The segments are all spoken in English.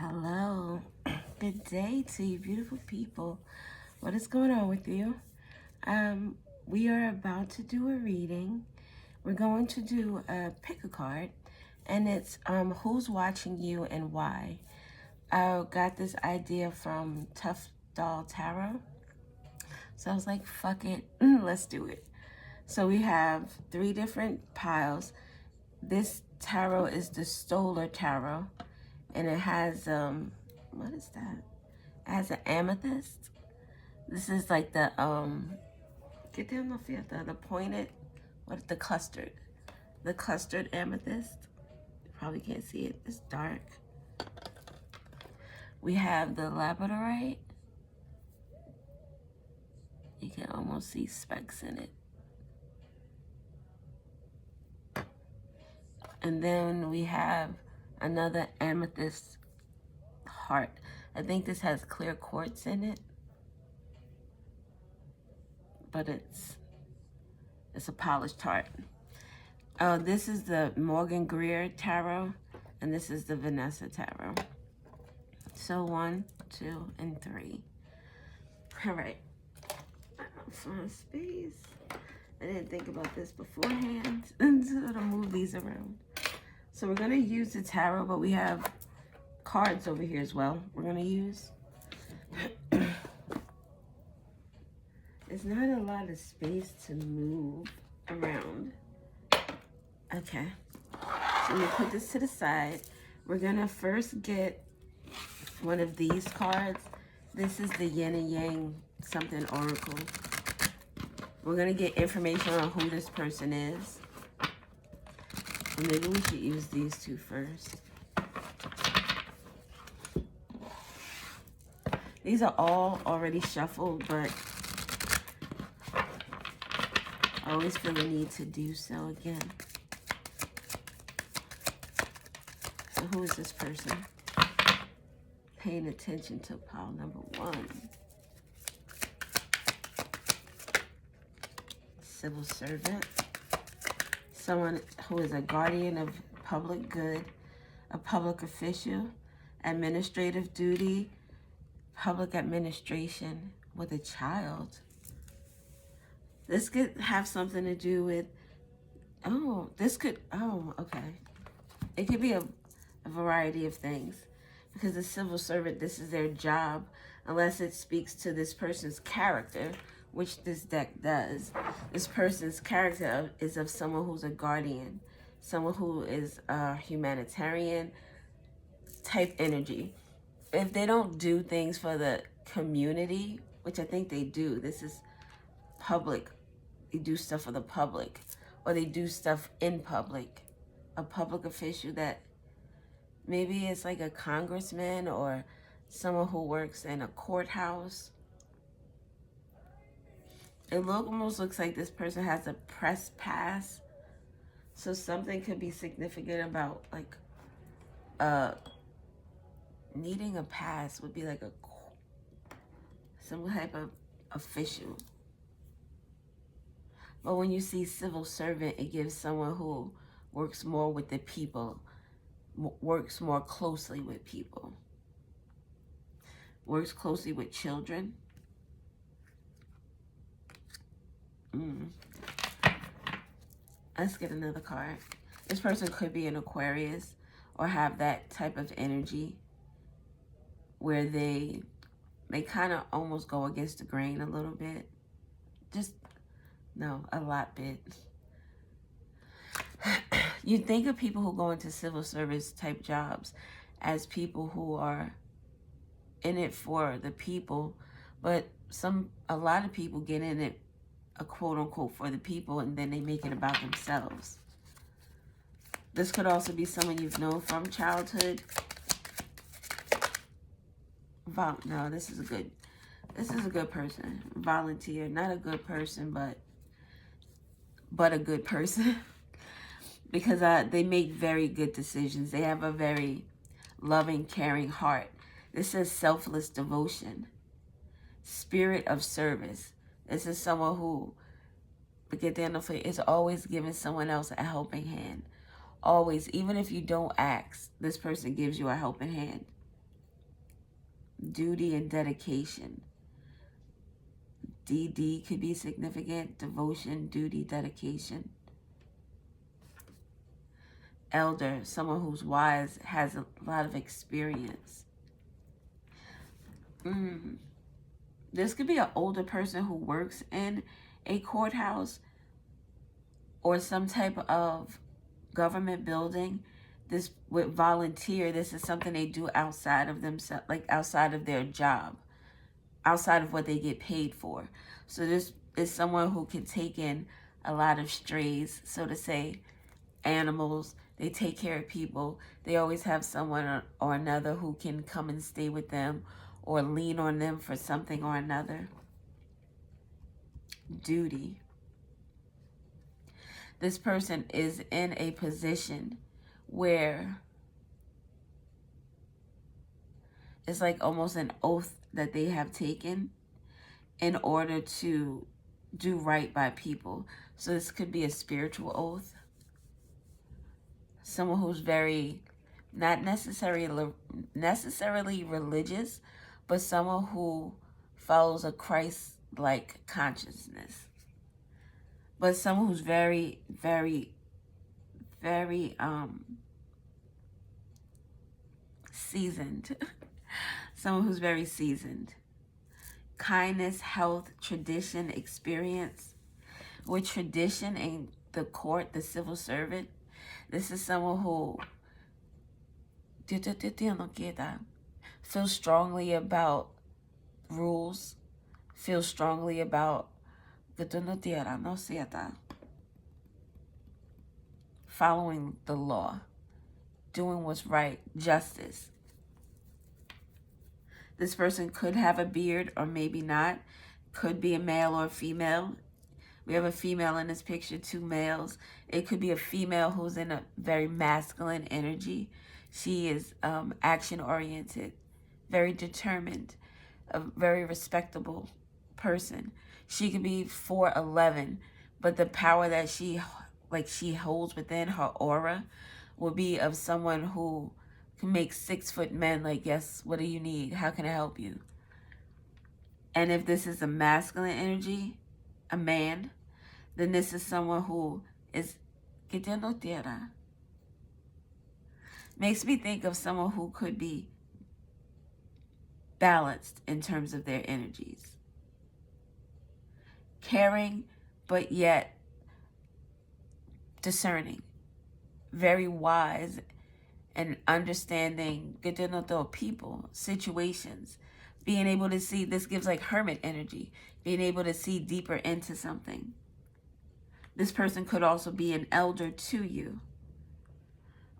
Hello. Good day to you beautiful people. What is going on with you? We are about to do a reading. We're going to do a pick a card, and it's who's watching you and why. I got this idea from Tough Doll Tarot. So I was like, fuck it, let's do it. So we have 3 different piles. This tarot is the Stoller Tarot, and it has what is that? It has an amethyst. This is like the get down off here, the pointed, what, the clustered amethyst. You probably can't see it, it's dark. We have the labradorite. You can almost see specks in it. And then we have another amethyst heart. I think this has clear quartz in it, but it's a polished heart. This is the Morgan Greer Tarot, and this is the Vanessa Tarot. So 1, 2, and 3. All right. Find space. I didn't think about this beforehand, and so to move these around. So we're gonna use the tarot, but we have cards over here as well. We're gonna use. There's not a lot of space to move around. Okay. So we put this to the side. We're gonna first get one of these cards. This is the Yin and Yang something oracle. We're gonna get information on who this person is. So maybe we should use these 2 first. These are all already shuffled, but I always feel the need to do so again. So who is this person? Paying attention to pile number 1. Civil servant. Someone who is a guardian of public good, a public official, administrative duty, public administration with a child. This could have something to do with, okay. It could be a variety of things. Because the civil servant, this is their job, unless it speaks to this person's character, which this deck does. This person's character is of someone who's a guardian, someone who is a humanitarian type energy. If they don't do things for the community, which I think they do, this is public. They do stuff for the public, or they do stuff in public. A public official that maybe it's like a congressman or someone who works in a courthouse. It almost looks like this person has a press pass. So something could be significant about like needing a pass would be like some type of official. But when you see civil servant, it gives someone who works more with the people, works more closely with people, works closely with children. Let's get another card. This person could be an Aquarius or have that type of energy where they kind of almost go against the grain a little bit. A lot bit. You think of people who go into civil service type jobs as people who are in it for the people, but a lot of people get in it, a quote unquote, for the people, and then they make it about themselves. This could also be someone you've known from childhood. No, this is a good person. Volunteer, not a good person, but a good person. Because they make very good decisions. They have a very loving, caring heart. This is selfless devotion. Spirit of service. This is someone who, at the end of it, is always giving someone else a helping hand. Always, even if you don't ask, this person gives you a helping hand. duty and dedication. DD could be significant. Devotion, duty, dedication. Elder, someone who's wise, has a lot of experience. This could be an older person who works in a courthouse or some type of government building. This with volunteer, this is something they do outside of themselves, like outside of their job, outside of what they get paid for. So this is someone who can take in a lot of strays, so to say, animals. They take care of people. They always have someone or another who can come and stay with them or lean on them for something or another. Duty. This person is in a position where it's like almost an oath that they have taken in order to do right by people. So this could be a spiritual oath. Someone who's very, not necessarily religious, but someone who follows a Christ-like consciousness. But someone who's very, very, very seasoned. Someone who's very seasoned. Kindness, health, tradition, experience. With tradition in the court, the civil servant, this is someone who feels strongly about rules, feels strongly about following the law, doing what's right, justice. This person could have a beard or maybe not. Could be a male or a female. We have a female in this picture, 2 males. It could be a female who's in a very masculine energy. She is action-oriented, very determined, a very respectable person. She could be 4'11", but the power that she holds within her aura will be of someone who can make 6-foot men like, yes, what do you need? How can I help you? And if this is a masculine energy, a man, then this is someone who is makes me think of someone who could be balanced in terms of their energies. Caring, but yet discerning. Very wise and understanding people, situations. Being able to see, this gives like hermit energy. Being able to see deeper into something. This person could also be an elder to you.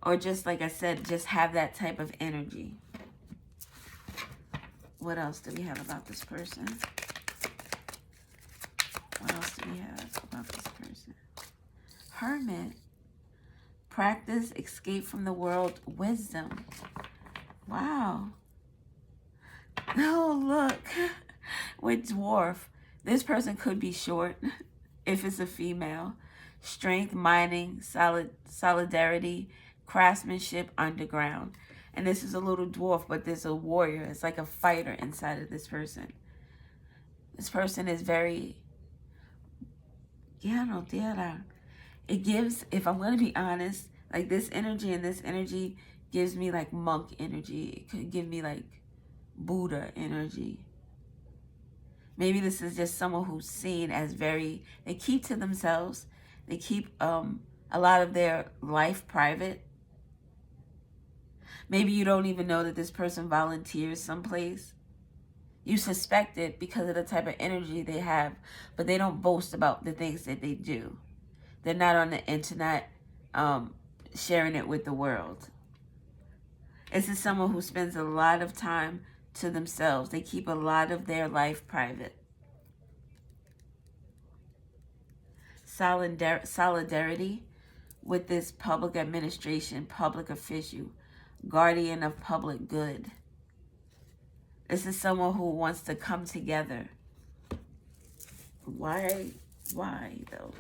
Or just like I said, just have that type of energy. What else do we have about this person? What else do we have about this person? Hermit. Practice, escape from the world, wisdom. Wow. Oh, look. With dwarf. This person could be short if it's a female. Strength, mining, solidarity, craftsmanship, underground. And this is a little dwarf, but there's a warrior. It's like a fighter inside of this person. This person is very... It gives, if I'm going to be honest, like this energy and this energy gives me like monk energy. It could give me like Buddha energy. Maybe this is just someone who's seen as very, they keep to themselves. They keep a lot of their life private. Maybe you don't even know that this person volunteers someplace. You suspect it because of the type of energy they have, but they don't boast about the things that they do. They're not on the internet sharing it with the world. This is someone who spends a lot of time to themselves. They keep a lot of their life private. Solidarity with this public administration, public official, guardian of public good. This is someone who wants to come together. Why though?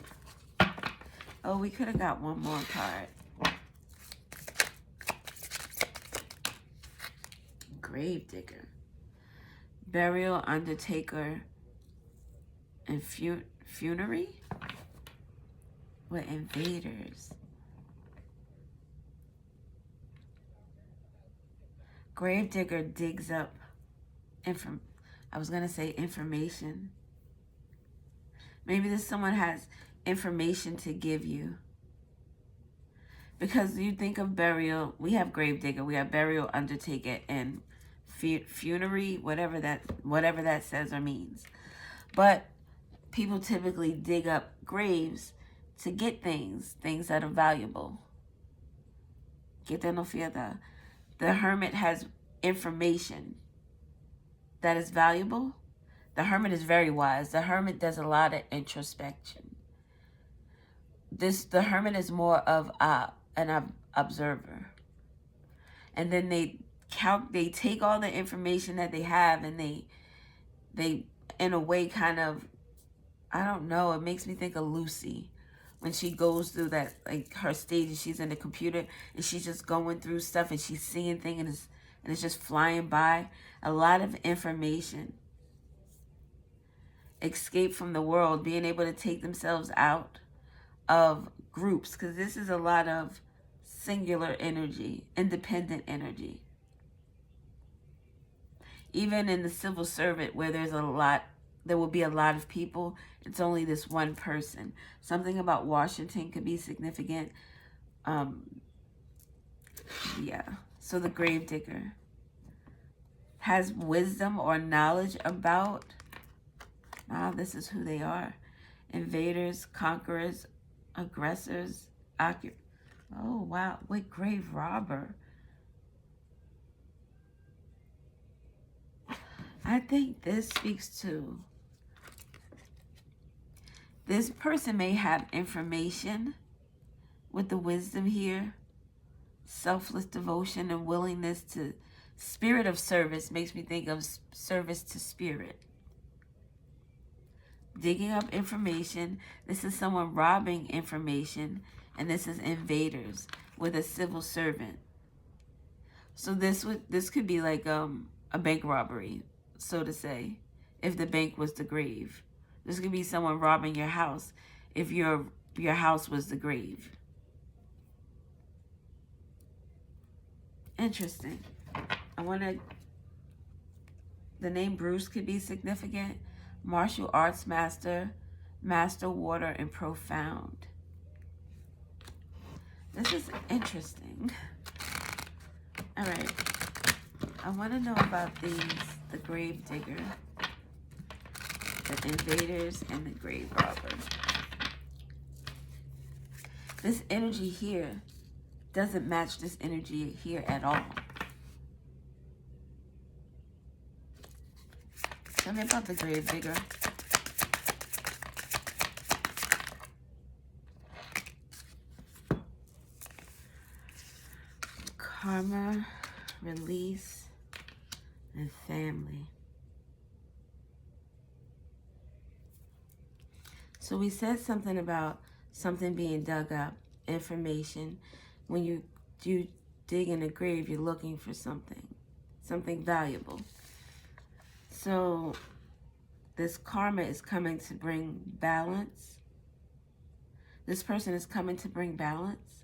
Oh, we could have got one more card. Gravedigger. burial, undertaker, and funerary with invaders. Gravedigger digs up information. Maybe this someone has information to give you. Because you think of burial, we have gravedigger, we have burial, undertaker, and funerary, whatever that says or means. But people typically dig up graves to get things that are valuable. The hermit has information that is valuable. The hermit is very wise. The hermit does a lot of introspection. The hermit is more of an observer. And then they take all the information that they have, and they in a way kind of, I don't know, it makes me think of Lucy when she goes through that, like her stages. She's in the computer and she's just going through stuff and she's seeing things and it's just flying by. A lot of information. Escape from the world, being able to take themselves out of groups, because this is a lot of singular energy, independent energy. Even in the civil servant, where there will be a lot of people, it's only this one person. Something about Washington could be significant. Yeah. So the gravedigger has wisdom or knowledge about, this is who they are. Invaders, conquerors, aggressors, oh wow, wait, grave robber. I think this speaks to, this person may have information with the wisdom here, selfless devotion and willingness to, spirit of service makes me think of service to spirit. Digging up information. This is someone robbing information, and this is invaders with a civil servant. So this could be like a bank robbery, so to say, if the bank was the grave. This could be someone robbing your house if your house was the grave. Interesting. The name Bruce could be significant. Martial arts master, master water, and profound. This is interesting. All right. I want to know about the grave digger, the invaders, and the grave robber. This energy here doesn't match this energy here at all. Tell me about the grave digger. Karma, release, and family. So we said something about something being dug up, information. When you dig in a grave, you're looking for something valuable. So this karma is coming to bring balance. This person is coming to bring balance,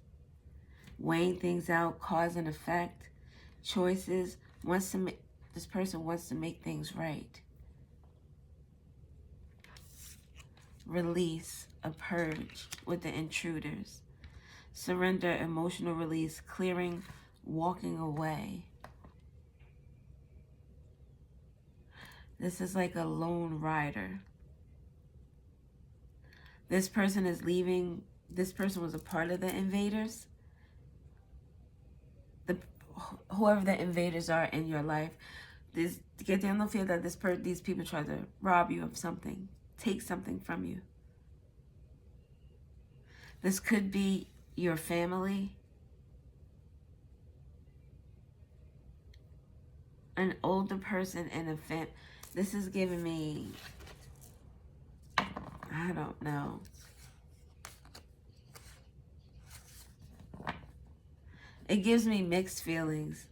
weighing things out, cause and effect, choices. This person wants to make things right. Release, a purge with the intruders. Surrender, emotional release, clearing, walking away. This is like a lone rider. This person is leaving. This person was a part of the invaders. Whoever the invaders are in your life, get down the feel that these people try to rob you of something, take something from you. This could be your family, an older person in a family. This is giving me, I don't know. It gives me mixed feelings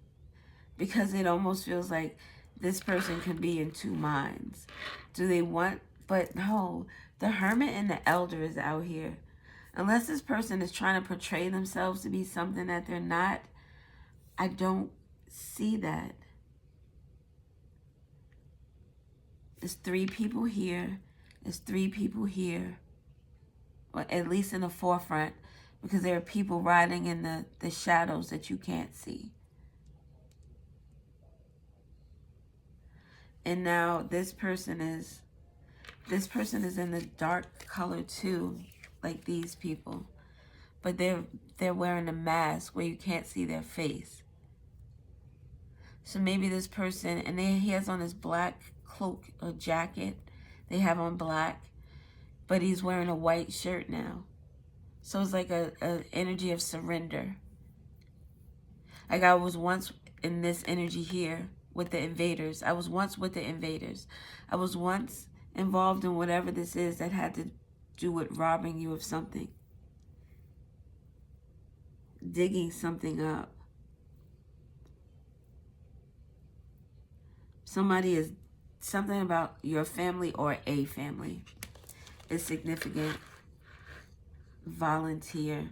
because it almost feels like This person can be in two minds. Do they want, but no, the hermit and the elder is out here. Unless this person is trying to portray themselves to be something that they're not, I don't see that. There's three people here. There's three people here. Or at least in the forefront. Because there are people riding in the shadows that you can't see. And now this person is in the dark color too, like these people. But they're wearing a mask where you can't see their face. So maybe this person, and he has on his black cloak or jacket. They have on black, but he's wearing a white shirt now. So it's like a energy of surrender. Like I was once in this energy here with the invaders. I was once with the invaders. I was once involved in whatever this is that had to do with robbing you of something. Digging something up. Something about your family or a family is significant. Volunteer.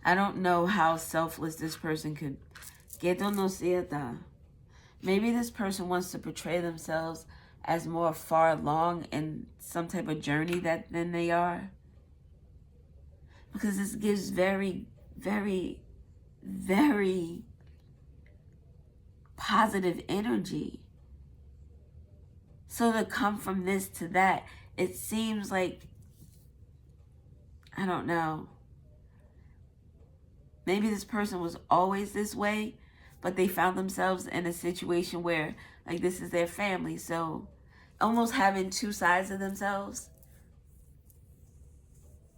I don't know how selfless this person could get. Maybe this person wants to portray themselves as more far along in some type of journey than they are. Because this gives very, very, very positive energy. So to come from this to that, it seems like, I don't know. Maybe this person was always this way, but they found themselves in a situation where, like, this is their family. So almost having two sides of themselves.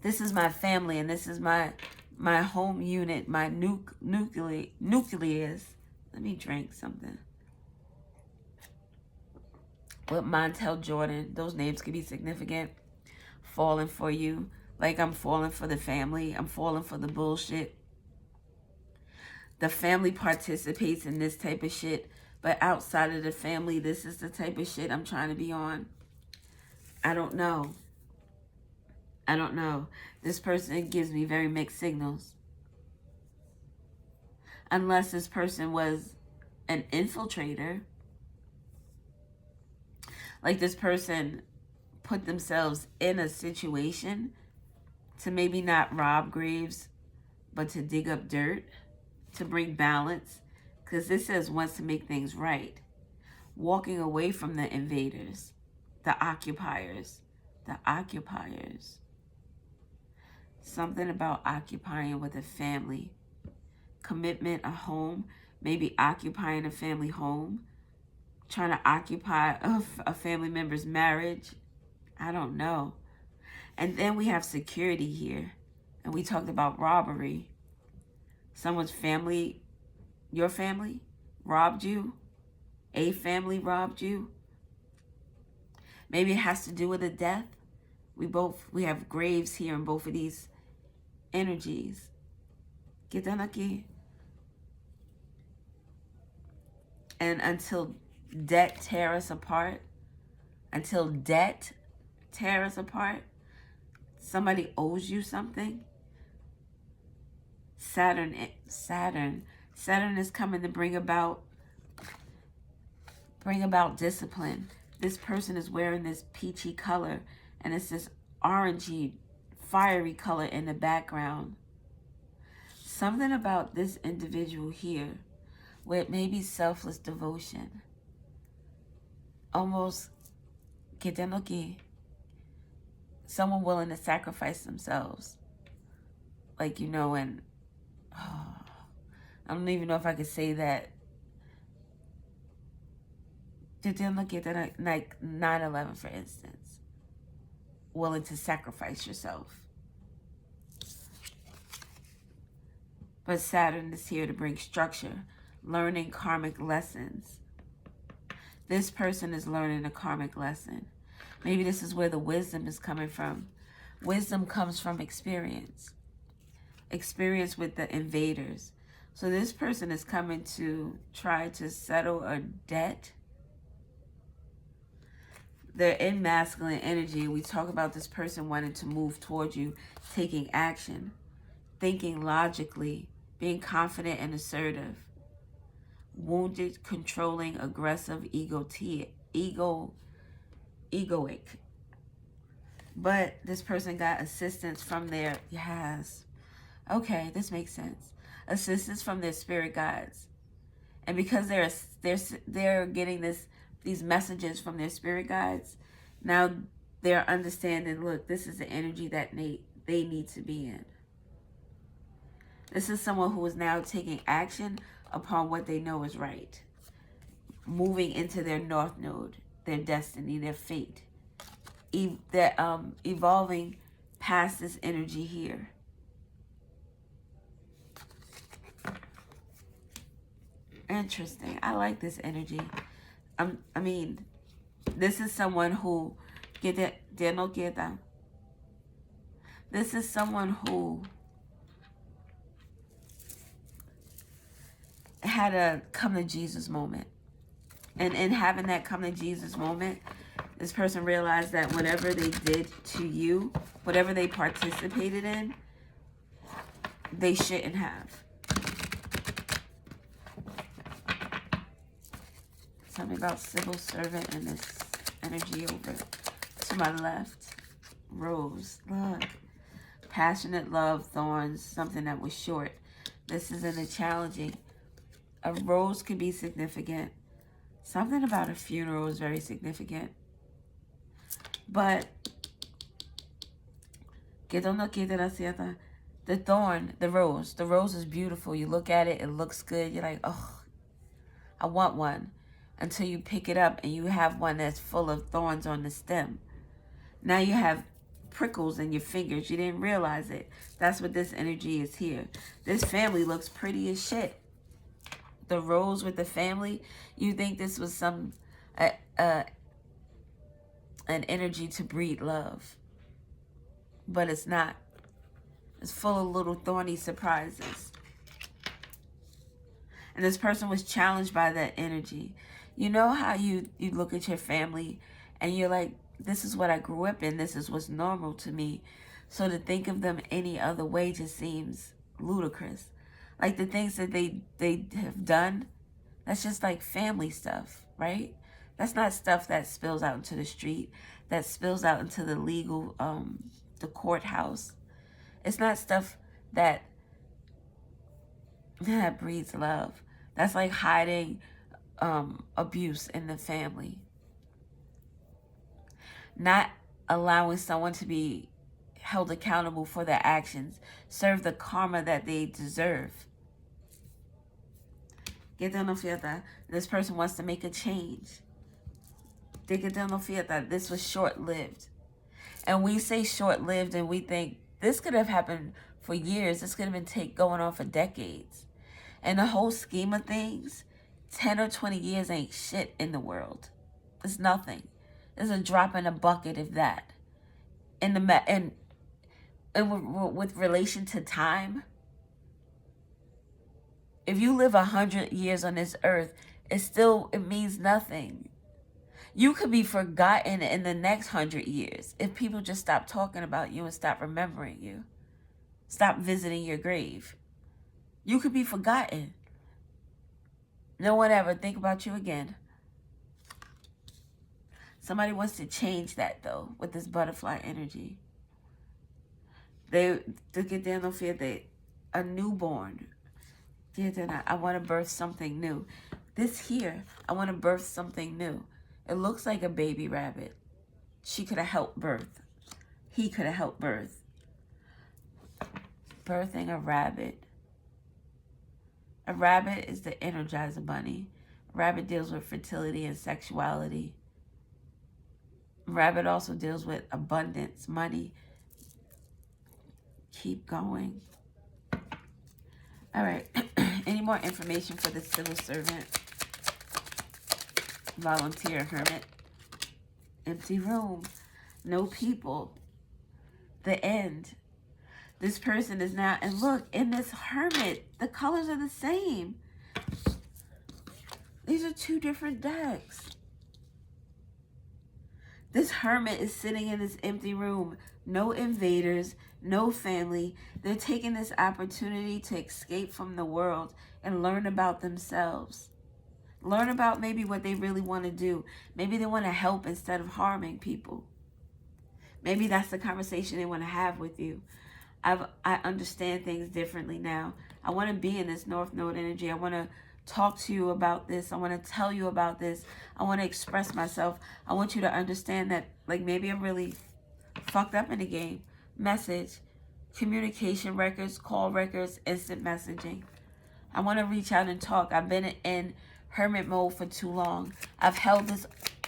This is my family, and this is my home unit, my nucleus. Let me drink something. With Montel Jordan, those names can be significant. Falling for you. Like I'm falling for the family. I'm falling for the bullshit. The family participates in this type of shit. But outside of the family, this is the type of shit I'm trying to be on. I don't know. I don't know. This person gives me very mixed signals. Unless this person was an infiltrator. Like this person put themselves in a situation to maybe not rob graves, but to dig up dirt, to bring balance. Because this says wants to make things right. Walking away from the invaders, the occupiers. Something about occupying with a family. Commitment, a home. Maybe occupying a family home. Trying to occupy a family member's marriage. I don't know. And then we have security here. And we talked about robbery. Someone's family, your family, robbed you. A family robbed you. Maybe it has to do with a death. We have graves here in both of these energies. Get down aquí. And until debt tear us apart, somebody owes you something. Saturn is coming to bring about discipline. This person is wearing this peachy color, and it's this orangey, fiery color in the background. Something about this individual here, where it may be selfless devotion. Almost, someone willing to sacrifice themselves. Like, you know, and I don't even know if I could say that. Like 9/11, for instance. Willing to sacrifice yourself. But Saturn is here to bring structure, learning karmic lessons. This person is learning a karmic lesson. Maybe this is where the wisdom is coming from. Wisdom comes from experience. Experience with the invaders. So this person is coming to try to settle a debt. They're in masculine energy. We talk about this person wanting to move towards you, taking action, thinking logically, being confident and assertive. Wounded, controlling, aggressive, egoic. But this person got assistance from their, yes. Okay, this makes sense. Assistance from their spirit guides. And because they're getting these messages from their spirit guides, now they're understanding, look, this is the energy that they need to be in. This is someone who is now taking action upon what they know is right. Moving into their north node, their destiny, their fate. They're evolving past this energy here. Interesting. I like this energy. I mean, this is someone who this is someone who had a come to Jesus moment. And in having that come to Jesus moment, this person realized that whatever they did to you, whatever they participated in, they shouldn't have. Something about civil servant and this energy over to my left. Rose, look. Passionate love, thorns, something that was short. This is in a challenging. A rose could be significant. Something about a funeral is very significant. But the thorn, the rose is beautiful. You look at it, it looks good. You're like, oh, I want one. Until you pick it up and you have one that's full of thorns on the stem. Now you have prickles in your fingers. You didn't realize it. That's what this energy is here. This family looks pretty as shit. The rose with the family, you think this was an energy to breed love. But it's not. It's full of little thorny surprises. And this person was challenged by that energy. You know how you look at your family and you're like, this is what I grew up in. This is what's normal to me. So to think of them any other way just seems ludicrous. Like the things that they have done, that's just like family stuff, right? That's not stuff that spills out into the street, that spills out into the legal, the courthouse. It's not stuff that breeds love. That's like hiding abuse in the family. Not allowing someone to be held accountable for their actions. Serve the karma that they deserve. This person wants to make a change. This was short-lived. And we say short-lived and we think this could have happened for years. This could have been going on for decades. And the whole scheme of things, 10 or 20 years ain't shit in the world. It's nothing. It's a drop in a bucket, if that. And with relation to time, if you live 100 years on this earth, it means nothing. You could be forgotten in the next 100 years if people just stop talking about you and stop remembering you. Stop visiting your grave. You could be forgotten. No one ever think about you again. Somebody wants to change that, though, with this butterfly energy. A newborn. I want to birth something new. This here, I want to birth something new. It looks like a baby rabbit. She could have helped birth. He could have helped birth. Birthing a rabbit. A rabbit is the Energizer Bunny. Rabbit deals with fertility and sexuality. Rabbit also deals with abundance, money. Keep going. All right. Any more information for the civil servant? Volunteer hermit. Empty room. No people. The end. This person is now, and look, in this Hermit, the colors are the same. These are two different decks. This Hermit is sitting in this empty room. No invaders, no family. They're taking this opportunity to escape from the world and learn about themselves. Learn about maybe what they really want to do. Maybe they want to help instead of harming people. Maybe that's the conversation they want to have with you. I understand things differently now. I want to be in this North Node energy. I want to talk to you about this. I want to tell you about this. I want to express myself. I want you to understand that, like, maybe I'm really fucked up in the game. Message, communication records, call records, instant messaging. I want to reach out and talk. I've been in hermit mode for too long. I've held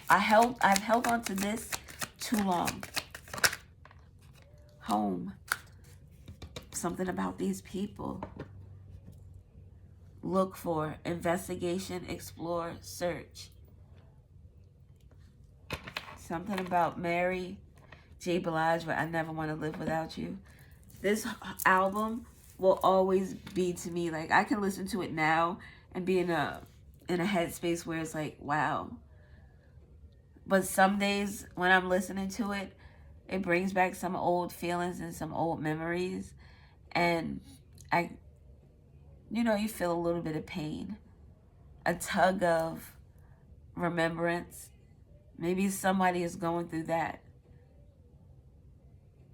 on to this too long. Home. Something about these people. Look for, investigation, explore, search. Something about Mary J. Blige, but I never want to live without you. This album will always be to me, like, I can listen to it now and be in a headspace where it's like, wow. But some days when I'm listening to it, it brings back some old feelings and some old memories. And you feel a little bit of pain, a tug of remembrance. Maybe somebody is going through that.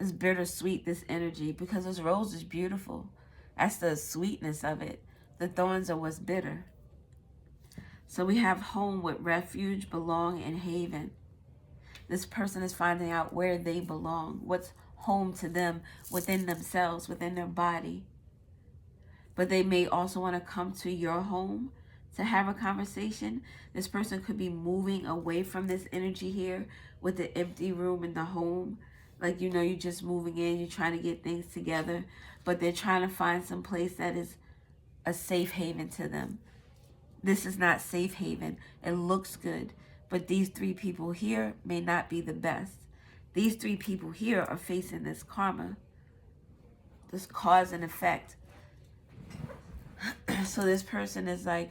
It's bittersweet, this energy, because this rose is beautiful. That's the sweetness of it. The thorns are what's bitter. So we have home with refuge, belong, and haven. This person is finding out where they belong, what's home to them within themselves, within their body. But they may also want to come to your home to have a conversation. This person could be moving away from this energy here with the empty room in the home. Like, you're just moving in, you're trying to get things together, but they're trying to find some place that is a safe haven to them. This is not safe haven. It looks good, but these three people here may not be the best. These three people here are facing this karma, this cause and effect. So this person is like,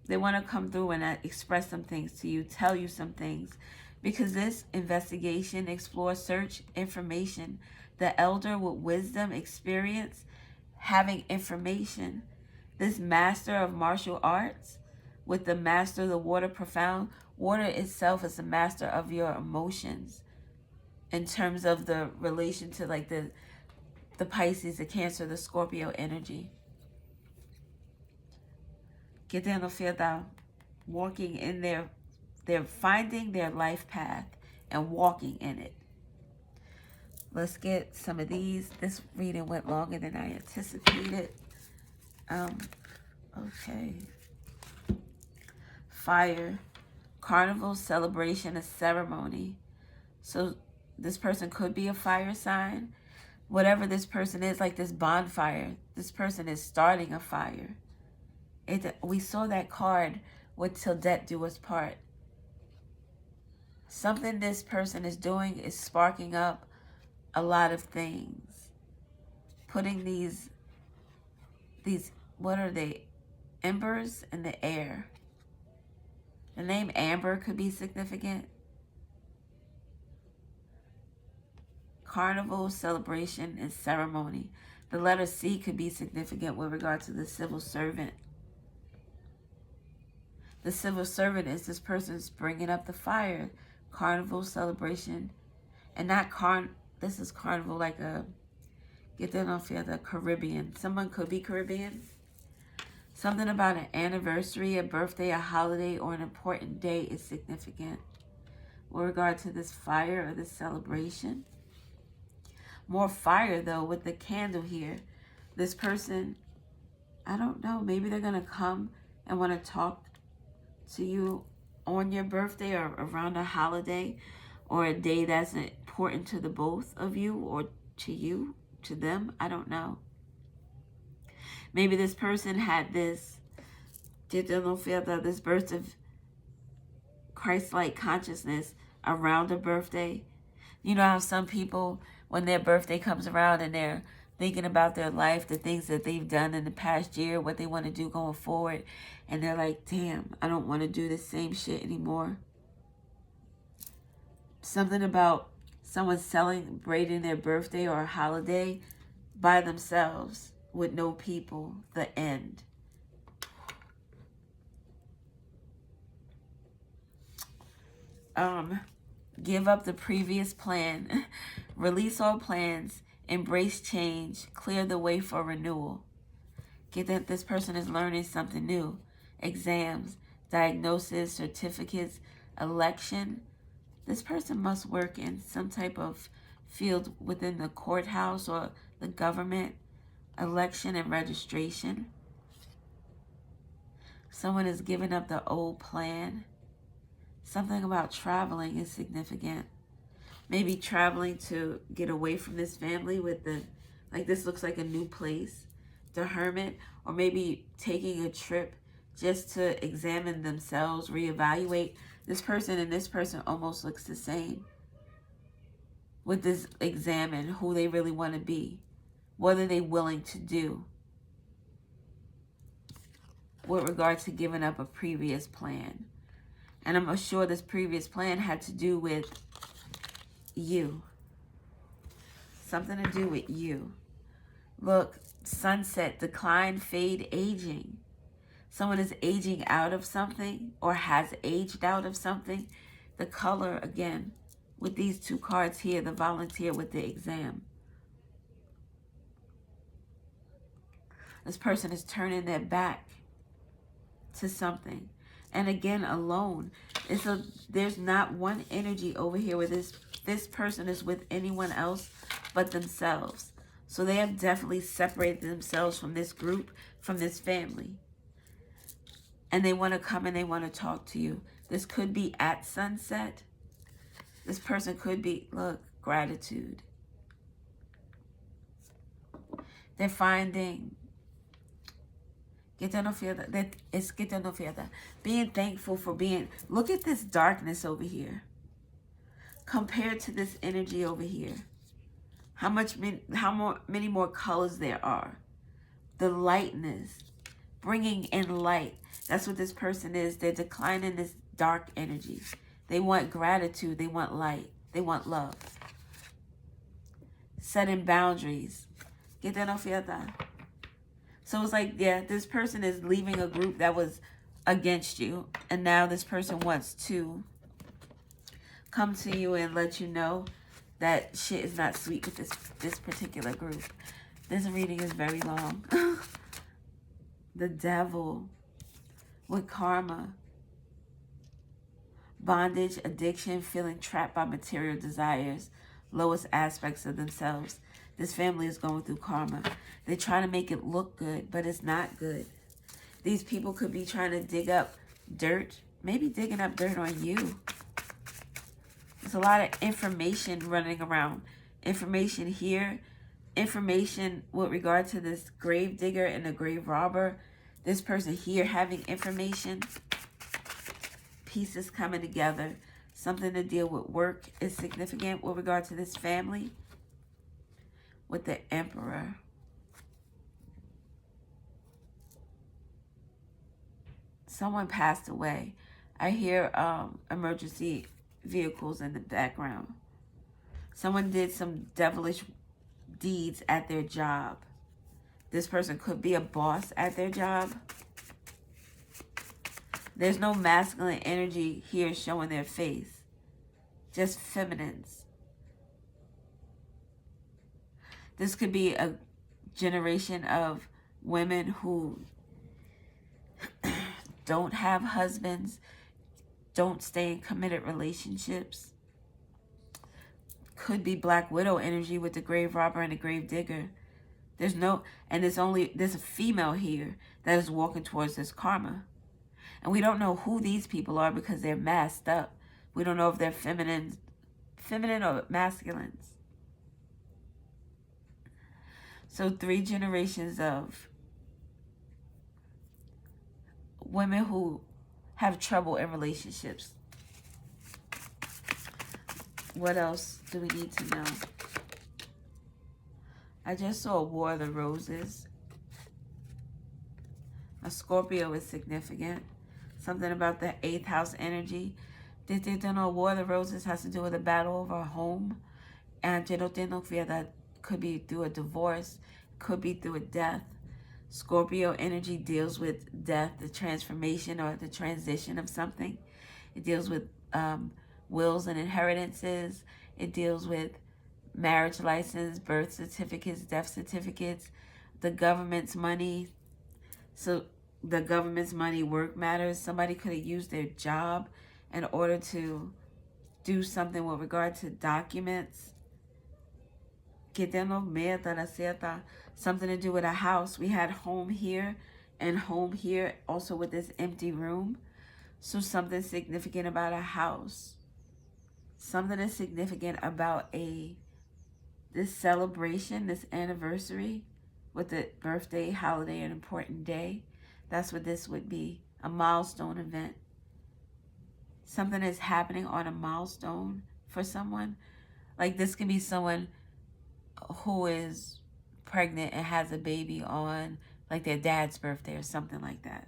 they want to come through and express some things to you, tell you some things. Because this investigation, explore, search, information, the elder with wisdom, experience, having information. This master of martial arts with the master of the water profound. Water itself is the master of your emotions in terms of the relation to like the Pisces, the Cancer, the Scorpio energy. Get down the field down, walking in they're finding their life path and walking in it. Let's get some of these. This reading went longer than I anticipated. Okay. Fire. Carnival, celebration, a ceremony. So this person could be a fire sign. Whatever this person is, like this bonfire, this person is starting a fire. We saw that card with Till Death Do Us Part. Something this person is doing is sparking up a lot of things. Putting these, what are they? Embers in the air. The name Amber could be significant. Carnival, celebration, and ceremony. The letter C could be significant with regard to the civil servant. The civil servant is this person's bringing up the fire. Carnival, celebration, and not this is carnival like get that off here, the Caribbean. Someone could be Caribbean. Something about an anniversary, a birthday, a holiday, or an important day is significant with regard to this fire or this celebration. More fire, though, with the candle here. This person, I don't know, maybe they're going to come and want to talk to you on your birthday or around a holiday or a day that's important to the both of you or to them. I don't know. Maybe this person had this burst of Christ-like consciousness around a birthday. You know how some people, when their birthday comes around and they're thinking about their life, the things that they've done in the past year, what they want to do going forward. And they're like, damn, I don't want to do the same shit anymore. Something about someone celebrating their birthday or a holiday by themselves with no people. The end. Give up the previous plan. Release all plans. Embrace change. Clear the way for renewal. Get that this person is learning something new. Exams, diagnosis, certificates, election. This person must work in some type of field within the courthouse or the government. Election and registration. Someone is giving up the old plan. Something about traveling is significant. Maybe traveling to get away from this family with the, like this looks like a new place, the hermit, or maybe taking a trip just to examine themselves, reevaluate. This person and this person almost looks the same. With this examine who they really want to be. What are they willing to do? With regard to giving up a previous plan. And I'm sure this previous plan had to do with you. Something to do with you. Look, sunset, decline, fade, aging. Someone is aging out of something or has aged out of something. The color, again, with these two cards here, the volunteer with the exam. This person is turning their back to something. And again, alone. There's not one energy over here where this person is with anyone else but themselves. So they have definitely separated themselves from this group, from this family. And they want to come and they want to talk to you. This could be at sunset. This person could be, look, gratitude. They're finding, being thankful for being, look at this darkness over here. Compared to this energy over here. How many more colors there are. The lightness. Bringing in light. That's what this person is. They're declining this dark energy. They want gratitude. They want light. They want love. Setting boundaries. So it's like, yeah, this person is leaving a group that was against you. And now this person wants to come to you and let you know that shit is not sweet with this particular group. This reading is very long. The devil with karma. Bondage, addiction, feeling trapped by material desires, lowest aspects of themselves. This family is going through karma. They're trying to make it look good, but it's not good. These people could be trying to dig up dirt, maybe digging up dirt on you. There's a lot of information running around. Information here, information with regard to this grave digger and the grave robber. This person here having information. Pieces coming together. Something to deal with work is significant with regard to this family. With the Emperor. Someone passed away. I hear emergency vehicles in the background. Someone did some devilish deeds at their job. This person could be a boss at their job. There's no masculine energy here showing their face. Just feminines. This could be a generation of women who don't have husbands, don't stay in committed relationships. Could be Black Widow energy with the grave robber and the grave digger. There's a female here that is walking towards this karma. And we don't know who these people are because they're masked up. We don't know if they're feminine or masculines. So 3 generations of women who have trouble in relationships. What else do we need to know? I just saw a War of the Roses. A Scorpio is significant. Something about the 8th house energy. Did they know War of the Roses has to do with a battle over a home? And that could be through a divorce, could be through a death. Scorpio energy deals with death, the transformation or the transition of something. It deals with wills and inheritances. It deals with marriage license, birth certificates, death certificates, the government's money. So the government's money, work matters. Somebody could have used their job in order to do something with regard to documents. Something to do with a house. We had home here and home here, also with this empty room. So something significant about a house. Something is significant about this celebration, this anniversary with the birthday, holiday, an important day. That's what this would be, a milestone event. Something is happening on a milestone for someone. Like this can be someone who is pregnant and has a baby on like their dad's birthday or something like that.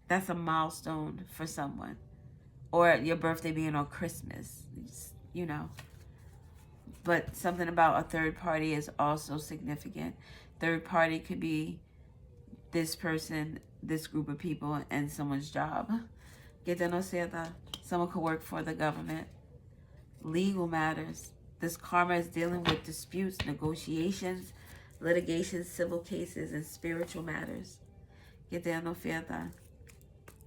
That's a milestone for someone. Or your birthday being on Christmas, you know. But something about a third party is also significant. Third party could be this person, this group of people, and someone's job. Someone could work for the government. Legal matters. This karma is dealing with disputes, negotiations, litigations, civil cases, and spiritual matters.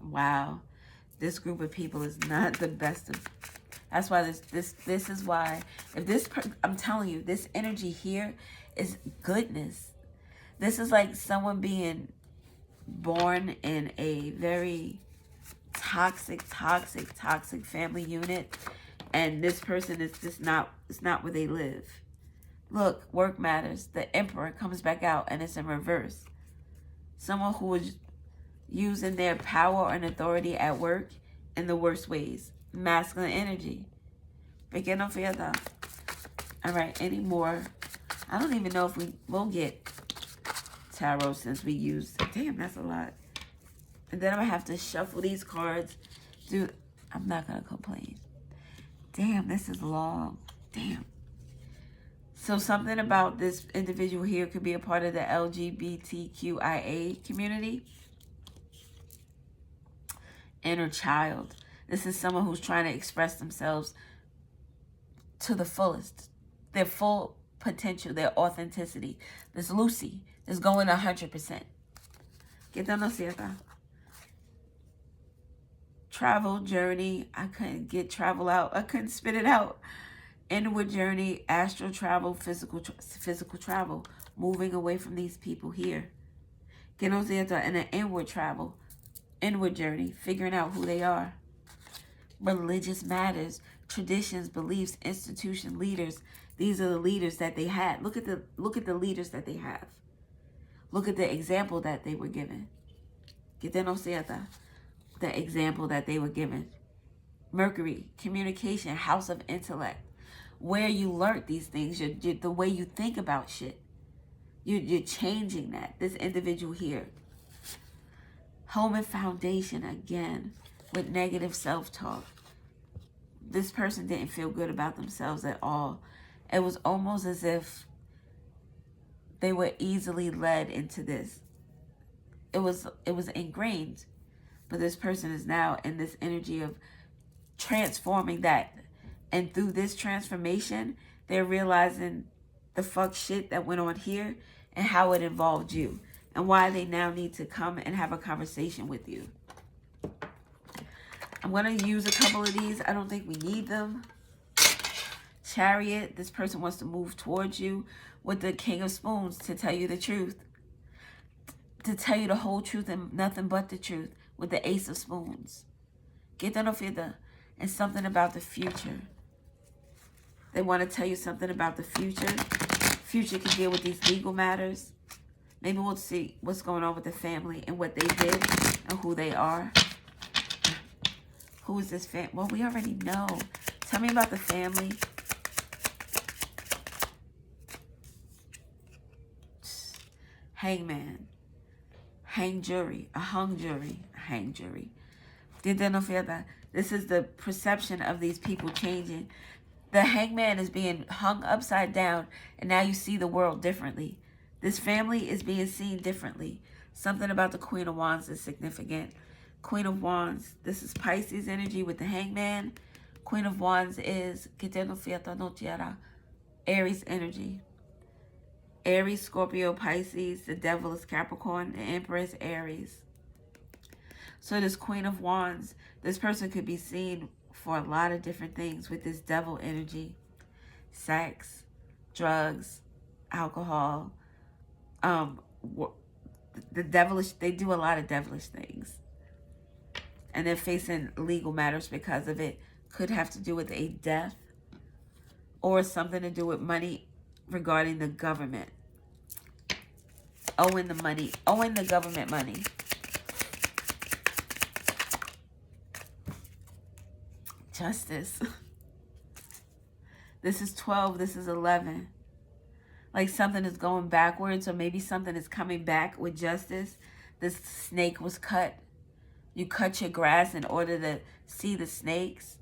Wow. This group of people is not the best of. That's why this is why, if this, I'm telling you, this energy here is goodness. This is like someone being born in a very toxic family unit, and this person is just not, it's not where they live. Look, work matters. The Emperor comes back out and it's in reverse. Someone who is using their power and authority at work in the worst ways. Masculine energy. All right, any more? I don't even know if we'll get tarot since we used, damn, that's a lot. And then I'm gonna have to shuffle these cards. Dude, I'm not gonna complain. Damn, this is long. Damn. So something about this individual here could be a part of the LGBTQIA community. Inner child. This is someone who's trying to express themselves to the fullest. Their full potential, their authenticity. This Lucy is going 100%. Travel, journey. I couldn't get travel out. I couldn't spit it out. Inward journey, astral travel, physical travel. Moving away from these people here. And an inward travel. Inward journey. Figuring out who they are. Religious matters. Traditions, beliefs, institution, leaders. These are the leaders that they had. Look at the leaders that they have. Look at the example that they were given. The example that they were given. Mercury, communication, house of intellect. Where you learned these things, the way you think about shit. You're changing that. This individual here. Home and foundation again with negative self-talk. This person didn't feel good about themselves at all. It was almost as if they were easily led into this. It was ingrained. But this person is now in this energy of transforming that. And through this transformation, they're realizing the fuck shit that went on here and how it involved you. And why they now need to come and have a conversation with you. I'm going to use a couple of these. I don't think we need them. Chariot. This person wants to move towards you with the King of Spoons to tell you the truth. To tell you the whole truth and nothing but the truth with the Ace of Spoons. And something about the future. They want to tell you something about the future. Future can deal with these legal matters. Maybe we'll see what's going on with the family and what they did and who they are. Who is this family? Well, we already know. Tell me about the family. Hangman. Hang jury. A hung jury. A hang jury. This is the perception of these people changing. The hangman is being hung upside down, and now you see the world differently. This family is being seen differently. Something about the Queen of Wands is significant. Queen of Wands, this is Pisces energy with the hangman. Queen of Wands is Aries energy. Aries, Scorpio, Pisces. The devil is Capricorn. The Empress, Aries. So this Queen of Wands, this person could be seen for a lot of different things with this devil energy. Sex, drugs, alcohol. The devilish, they do a lot of devilish things. And they're facing legal matters because of it. Could have to do with a death or something to do with money regarding the government. Owing the money, owing the government money. Justice. This is 12, this is 11. Like something is going backwards, or maybe something is coming back with justice. This snake was cut. You cut your grass in order to see the snakes.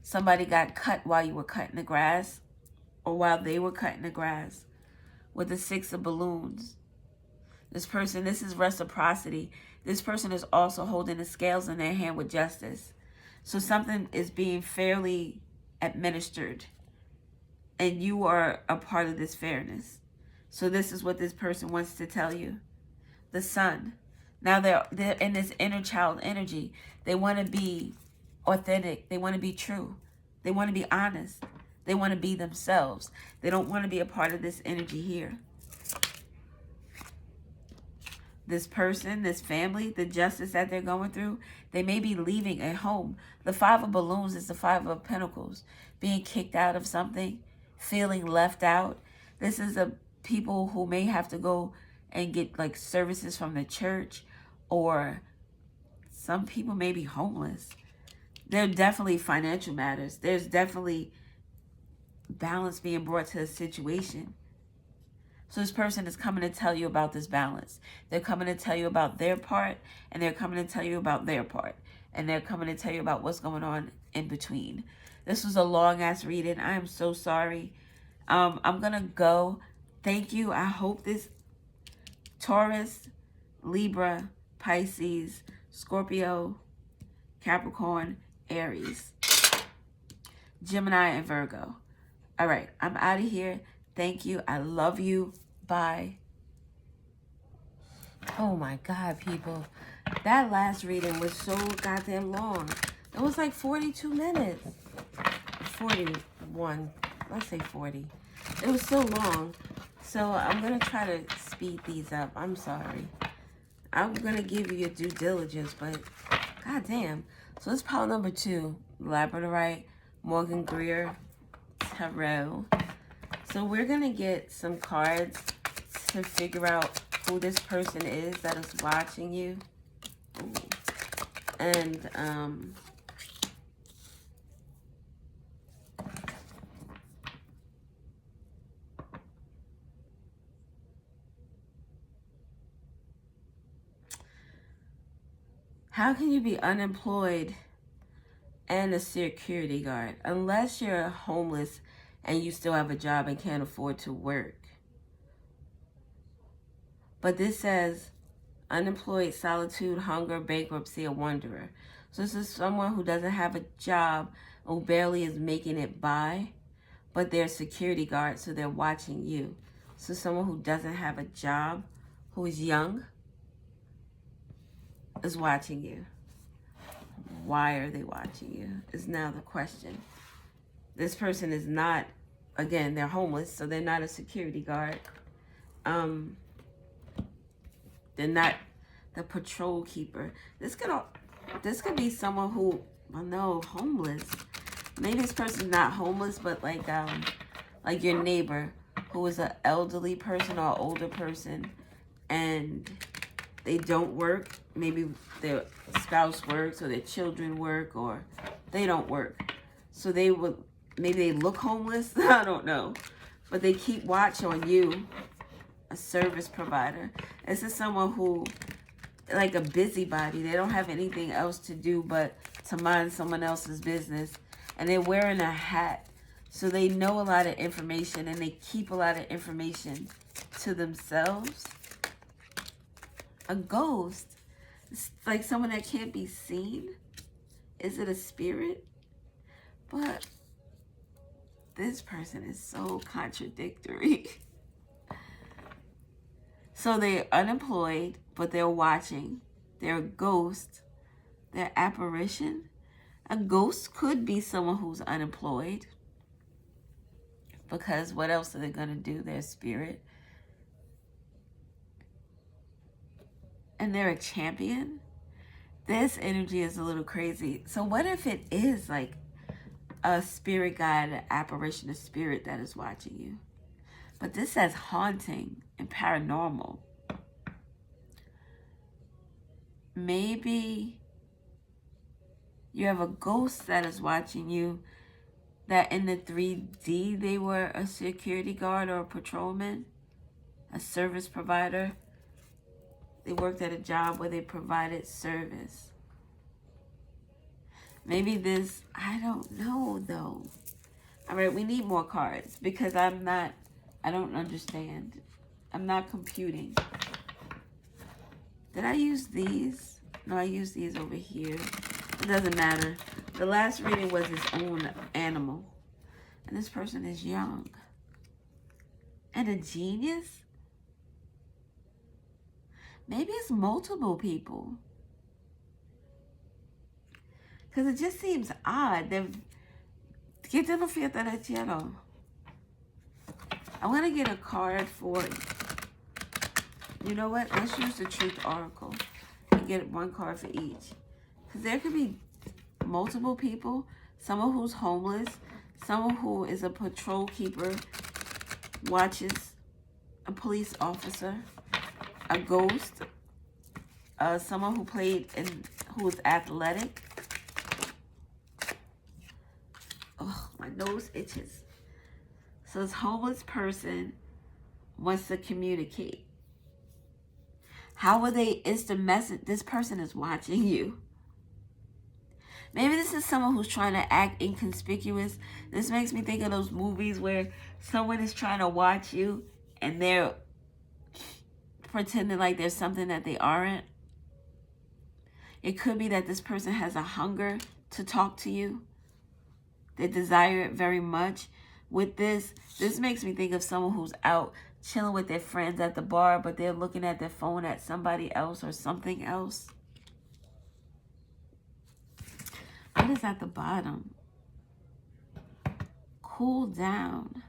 Somebody got cut while you were cutting the grass, or while they were cutting the grass. With the 6 of balloons. This person, this is reciprocity. This person is also holding the scales in their hand with justice. So something is being fairly administered. And you are a part of this fairness. So this is what this person wants to tell you. The Sun. Now they're in this inner child energy. They want to be authentic. They want to be true. They want to be honest. They want to be themselves. They don't want to be a part of this energy here. This person, this family, the justice that they're going through, they may be leaving a home. The 5 of balloons is the 5 of pentacles. Being kicked out of something, feeling left out. This is a people who may have to go and get like services from the church, or some people may be homeless. There are definitely financial matters. There's definitely balance being brought to a situation. So this person is coming to tell you about this balance. They're coming to tell you about their part, and they're coming to tell you about their part. And they're coming to tell you about what's going on in between. This was a long-ass reading. I am so sorry. I'm going to go. Thank you. I hope this Taurus, Libra, Pisces, Scorpio, Capricorn, Aries, Gemini, and Virgo. All right. I'm out of here. Thank you. I love you. Bye. Oh my God, people. That last reading was so goddamn long. It was like 42 minutes. 41. Let's say 40. It was so long. So I'm going to try to speed these up. I'm sorry. I'm going to give you your due diligence, but goddamn. So it's pile number 2. Labradorite, Morgan Greer, Tarot. So we're going to get some cards to figure out who this person is that is watching you. Ooh. And, how can you be unemployed and a security guard unless you're homeless and you still have a job and can't afford to work? But this says unemployed, solitude, hunger, bankruptcy, a wanderer. So this is someone who doesn't have a job, who barely is making it by, but they're a security guard, so they're watching you. So someone who doesn't have a job, who is young, is watching you. Why are they watching you is now the question. This person is not, again, they're homeless, so they're not a security guard. They're not the patrol keeper. This could be someone who, well, no, homeless. Maybe this person's not homeless, but like your neighbor who is an elderly person or older person, and they don't work. Maybe their spouse works, or their children work, or they don't work. So they would, maybe they look homeless. I don't know. But they keep watch on you. a service provider. This is someone who, like a busybody. They don't have anything else to do but to mind someone else's business. And they're wearing a hat. So they know a lot of information and they keep a lot of information to themselves. A ghost. It's like someone that can't be seen. Is it a spirit? But this person is so contradictory. So they're unemployed, but they're watching. They're a ghost. They're apparition. A ghost could be someone who's unemployed. Because what else are they going to do? They're a spirit. And they're a champion. This energy is a little crazy. So what if it is like a spirit guide, an apparition, a spirit that is watching you? But this says haunting and paranormal. Maybe you have a ghost that is watching you, that in the 3D they were a security guard or a patrolman, a service provider. They worked at a job where they provided service. Maybe this, I don't know though. All right, we need more cards because I don't understand. I'm not computing. Did I use these? No, I used these over here. It doesn't matter. The last reading was his own animal. And this person is young. And a genius? Maybe it's multiple people. Because it just seems odd. ¿Qué te lo fíjate del cielo? I want to get a card for, you know what? Let's use the Truth Oracle and get one card for each. Because there could be multiple people. Someone who's homeless. Someone who is a patrol keeper. Watches a police officer. A ghost. Someone who who is athletic. Oh, my nose itches. So this homeless person wants to communicate. How will they instant message? This person is watching you. Maybe this is someone who's trying to act inconspicuous. This makes me think of those movies where someone is trying to watch you and they're pretending like there's something that they aren't. It could be that this person has a hunger to talk to you. They desire it very much. With this makes me think of someone who's out chilling with their friends at the bar, but they're looking at their phone at somebody else or something else. What is at the bottom? Cool down.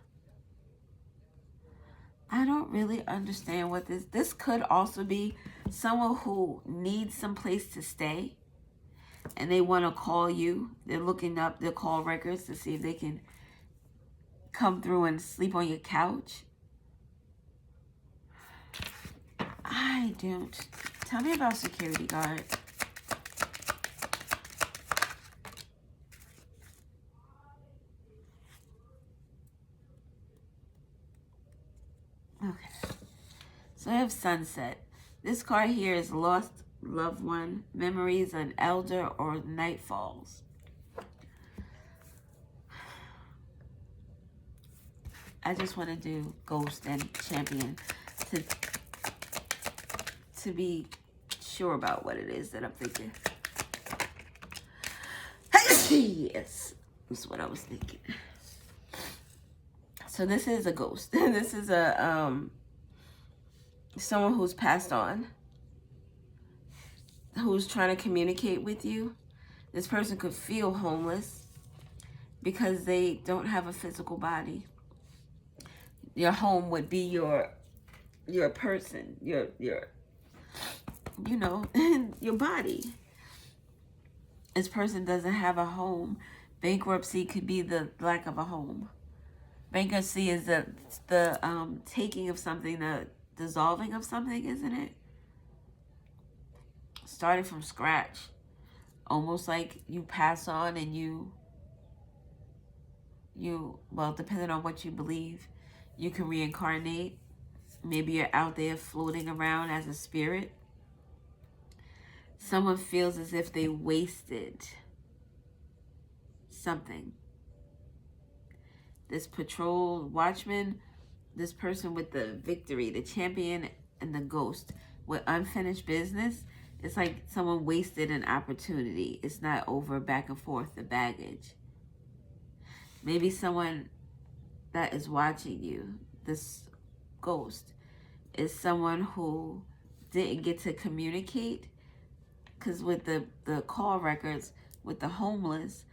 I don't really understand what this could also be someone who needs some place to stay and they want to call you. They're looking up their call records to see if they can come through and sleep on your couch. I don't. Tell me about security guard. Okay. So I have sunset. This card here is lost loved one, memories, an elder, or night falls. I just want to do ghost and champion to be sure about what it is that I'm thinking. Yes, that's what I was thinking. So this is a ghost. This is a someone who's passed on, who's trying to communicate with you. This person could feel homeless because they don't have a physical body. Your home would be your person, your you know, your body. This person doesn't have a home. Bankruptcy could be the lack of a home. Bankruptcy is the taking of something, the dissolving of something, isn't it? Starting from scratch. Almost like you pass on and you well, depending on what you believe, you can reincarnate. Maybe you're out there floating around as a spirit. Someone feels as if they wasted something. This patrol watchman, this person with the victory, the champion, and the ghost with unfinished business, it's like someone wasted an opportunity. It's not over back and forth, the baggage. Maybe someone that is watching you, this ghost, is someone who didn't get to communicate, because with the call records, with the homeless,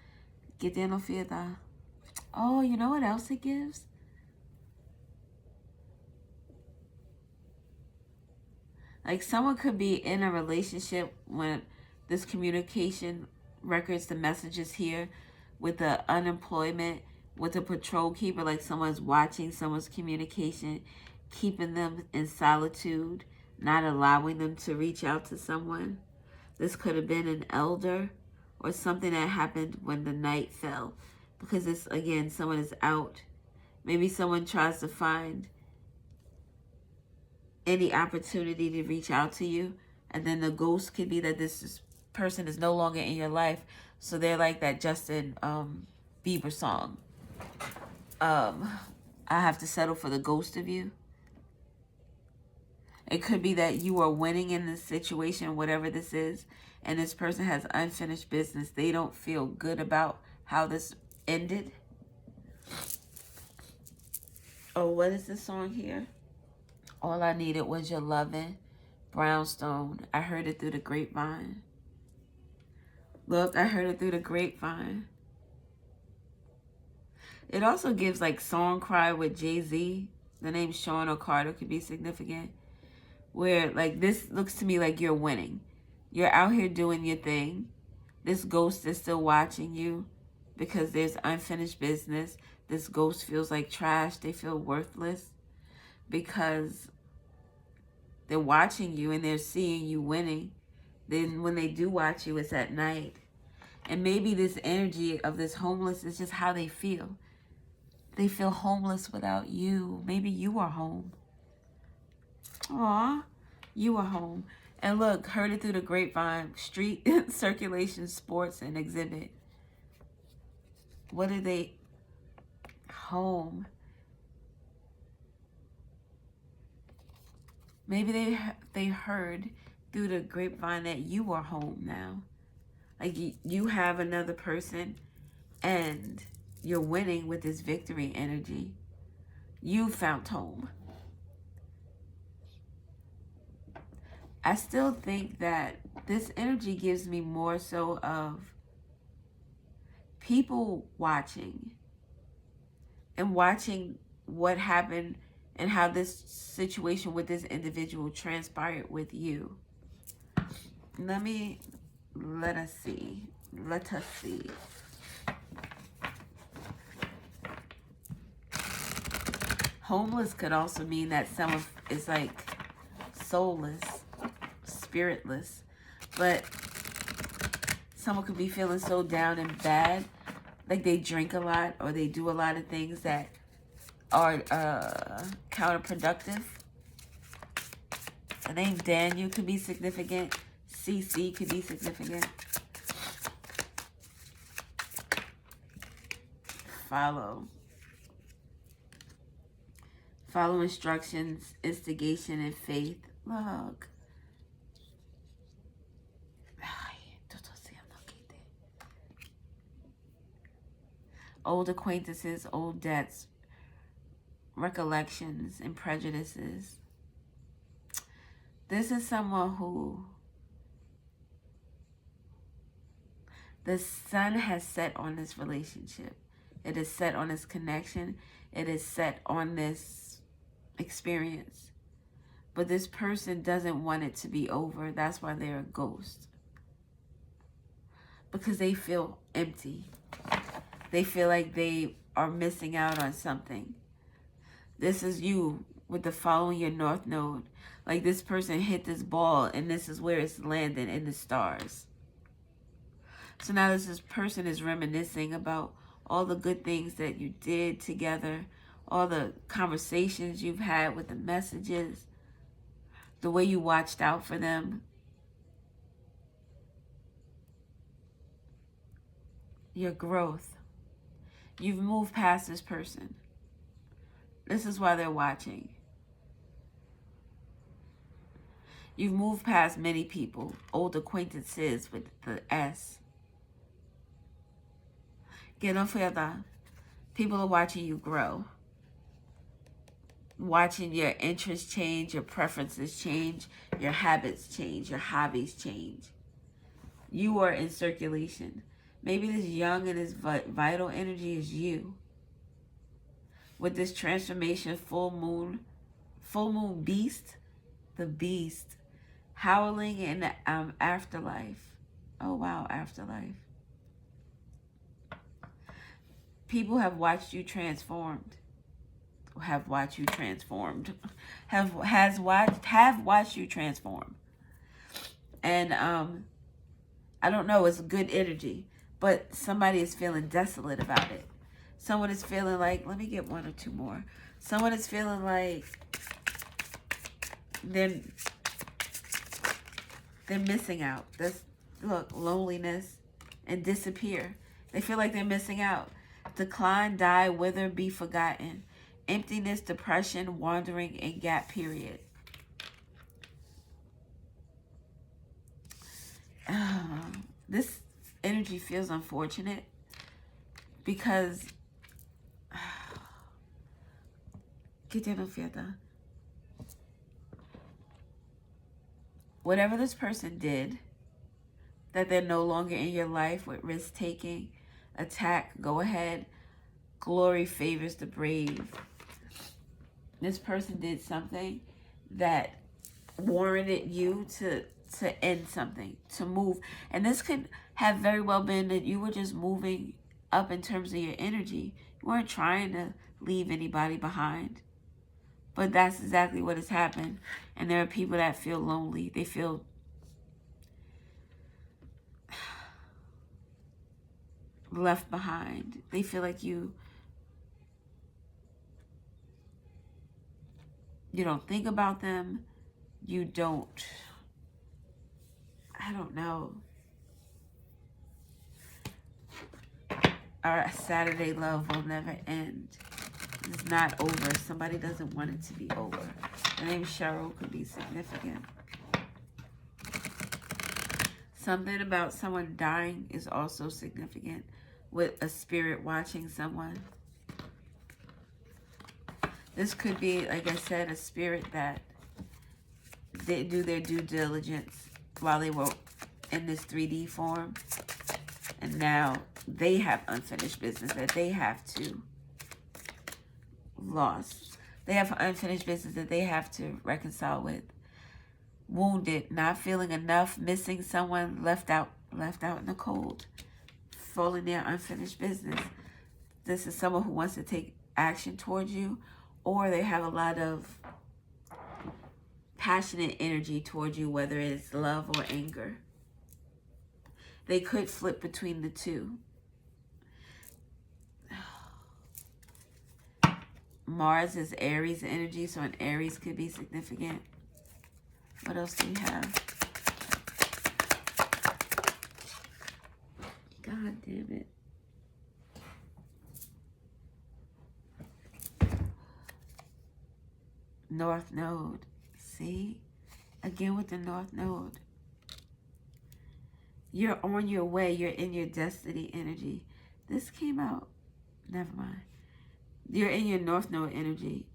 que tiene fiesta. Oh, you know what else it gives? Like someone could be in a relationship when this communication records, the messages here, with the unemployment, with the patrol keeper, like someone's watching someone's communication, keeping them in solitude, not allowing them to reach out to someone. This could have been an elder or something that happened when the night fell, because this, again, someone is out. Maybe someone tries to find any opportunity to reach out to you, and then the ghost could be that this person is no longer in your life, so they're like that Justin Bieber song, I have to settle for the ghost of you. It could be that you are winning in this situation, whatever this is, and this person has unfinished business. They don't feel good about how this ended. Oh, what is this song here? All I needed was your loving, brownstone. I heard it through the grapevine. Look, I heard it through the grapevine. It also gives like Song Cry with Jay-Z. The name Sean or Carter could be significant. Where like this looks to me like you're winning. You're out here doing your thing. This ghost is still watching you because there's unfinished business. This ghost feels like trash. They feel worthless because they're watching you and they're seeing you winning. Then when they do watch you, it's at night. And maybe this energy of this homeless is just how they feel. They feel homeless without you. Maybe you are home. Aw, you are home. And look, heard it through the grapevine. Street circulation, sports, and exhibit. What are they? Home. Maybe they heard through the grapevine that you are home now. Like you have another person and you're winning with this victory energy. You found home. I still think that this energy gives me more so of people watching and watching what happened and how this situation with this individual transpired with you. Let us see. Homeless could also mean that someone is like soulless, spiritless, but someone could be feeling so down and bad, like they drink a lot or they do a lot of things that are counterproductive. The name Daniel could be significant. CC could be significant. Follow instructions, instigation, and faith. Look. Old acquaintances, old debts, recollections, and prejudices. This is someone who the sun has set on this relationship. It is set on this connection. It is set on this experience. But this person doesn't want it to be over. That's why they're a ghost. Because they feel empty. They feel like they are missing out on something. This is you with the following your north node. Like this person hit this ball and this is where it's landing, in the stars. So now this person is reminiscing about all the good things that you did together, all the conversations you've had with the messages, the way you watched out for them, your growth. You've moved past this person. This is why they're watching. You've moved past many people, old acquaintances with the S. People are watching you grow. Watching your interests change, your preferences change, your habits change, your hobbies change. You are in circulation. Maybe this young and this vital energy is you. With this transformation, full moon beast, the beast, howling in the afterlife. Oh wow, afterlife. People have watched you transformed. Have watched you transformed. Have watched you transform. And I don't know, it's good energy, but somebody is feeling desolate about it. Someone is feeling like, let me get one or two more. Someone is feeling like they're missing out. That's, look, loneliness and disappear. They feel like they're missing out. Decline, die, wither, be forgotten. Emptiness, depression, wandering, and gap period. This energy feels unfortunate because whatever this person did, that they're no longer in your life with risk-taking, attack, go ahead, glory favors the brave. This person did something that warranted you to end something, to move. And this could have very well been that you were just moving up in terms of your energy. You weren't trying to leave anybody behind. But that's exactly what has happened. And there are people that feel lonely. They feel left behind. They feel like you don't think about them. You don't, I don't know. Our Saturday love will never end. It's not over. Somebody doesn't want it to be over. The name Cheryl could be significant. Something about someone dying is also significant, with a spirit watching someone. This could be, like I said, a spirit that didn't do their due diligence while they were in this 3D form. And now they have unfinished business that they have to lost. They have unfinished business that they have to reconcile with. Wounded, not feeling enough, missing someone, left out in the cold, falling their unfinished business. This is someone who wants to take action towards you, or they have a lot of passionate energy towards you, whether it's love or anger. They could flip between the two. Mars is Aries energy, so an Aries could be significant. What else do we have? God damn it. North Node. See? Again with the North Node. You're on your way. You're in your destiny energy. This came out. Never mind. You're in your North Node energy.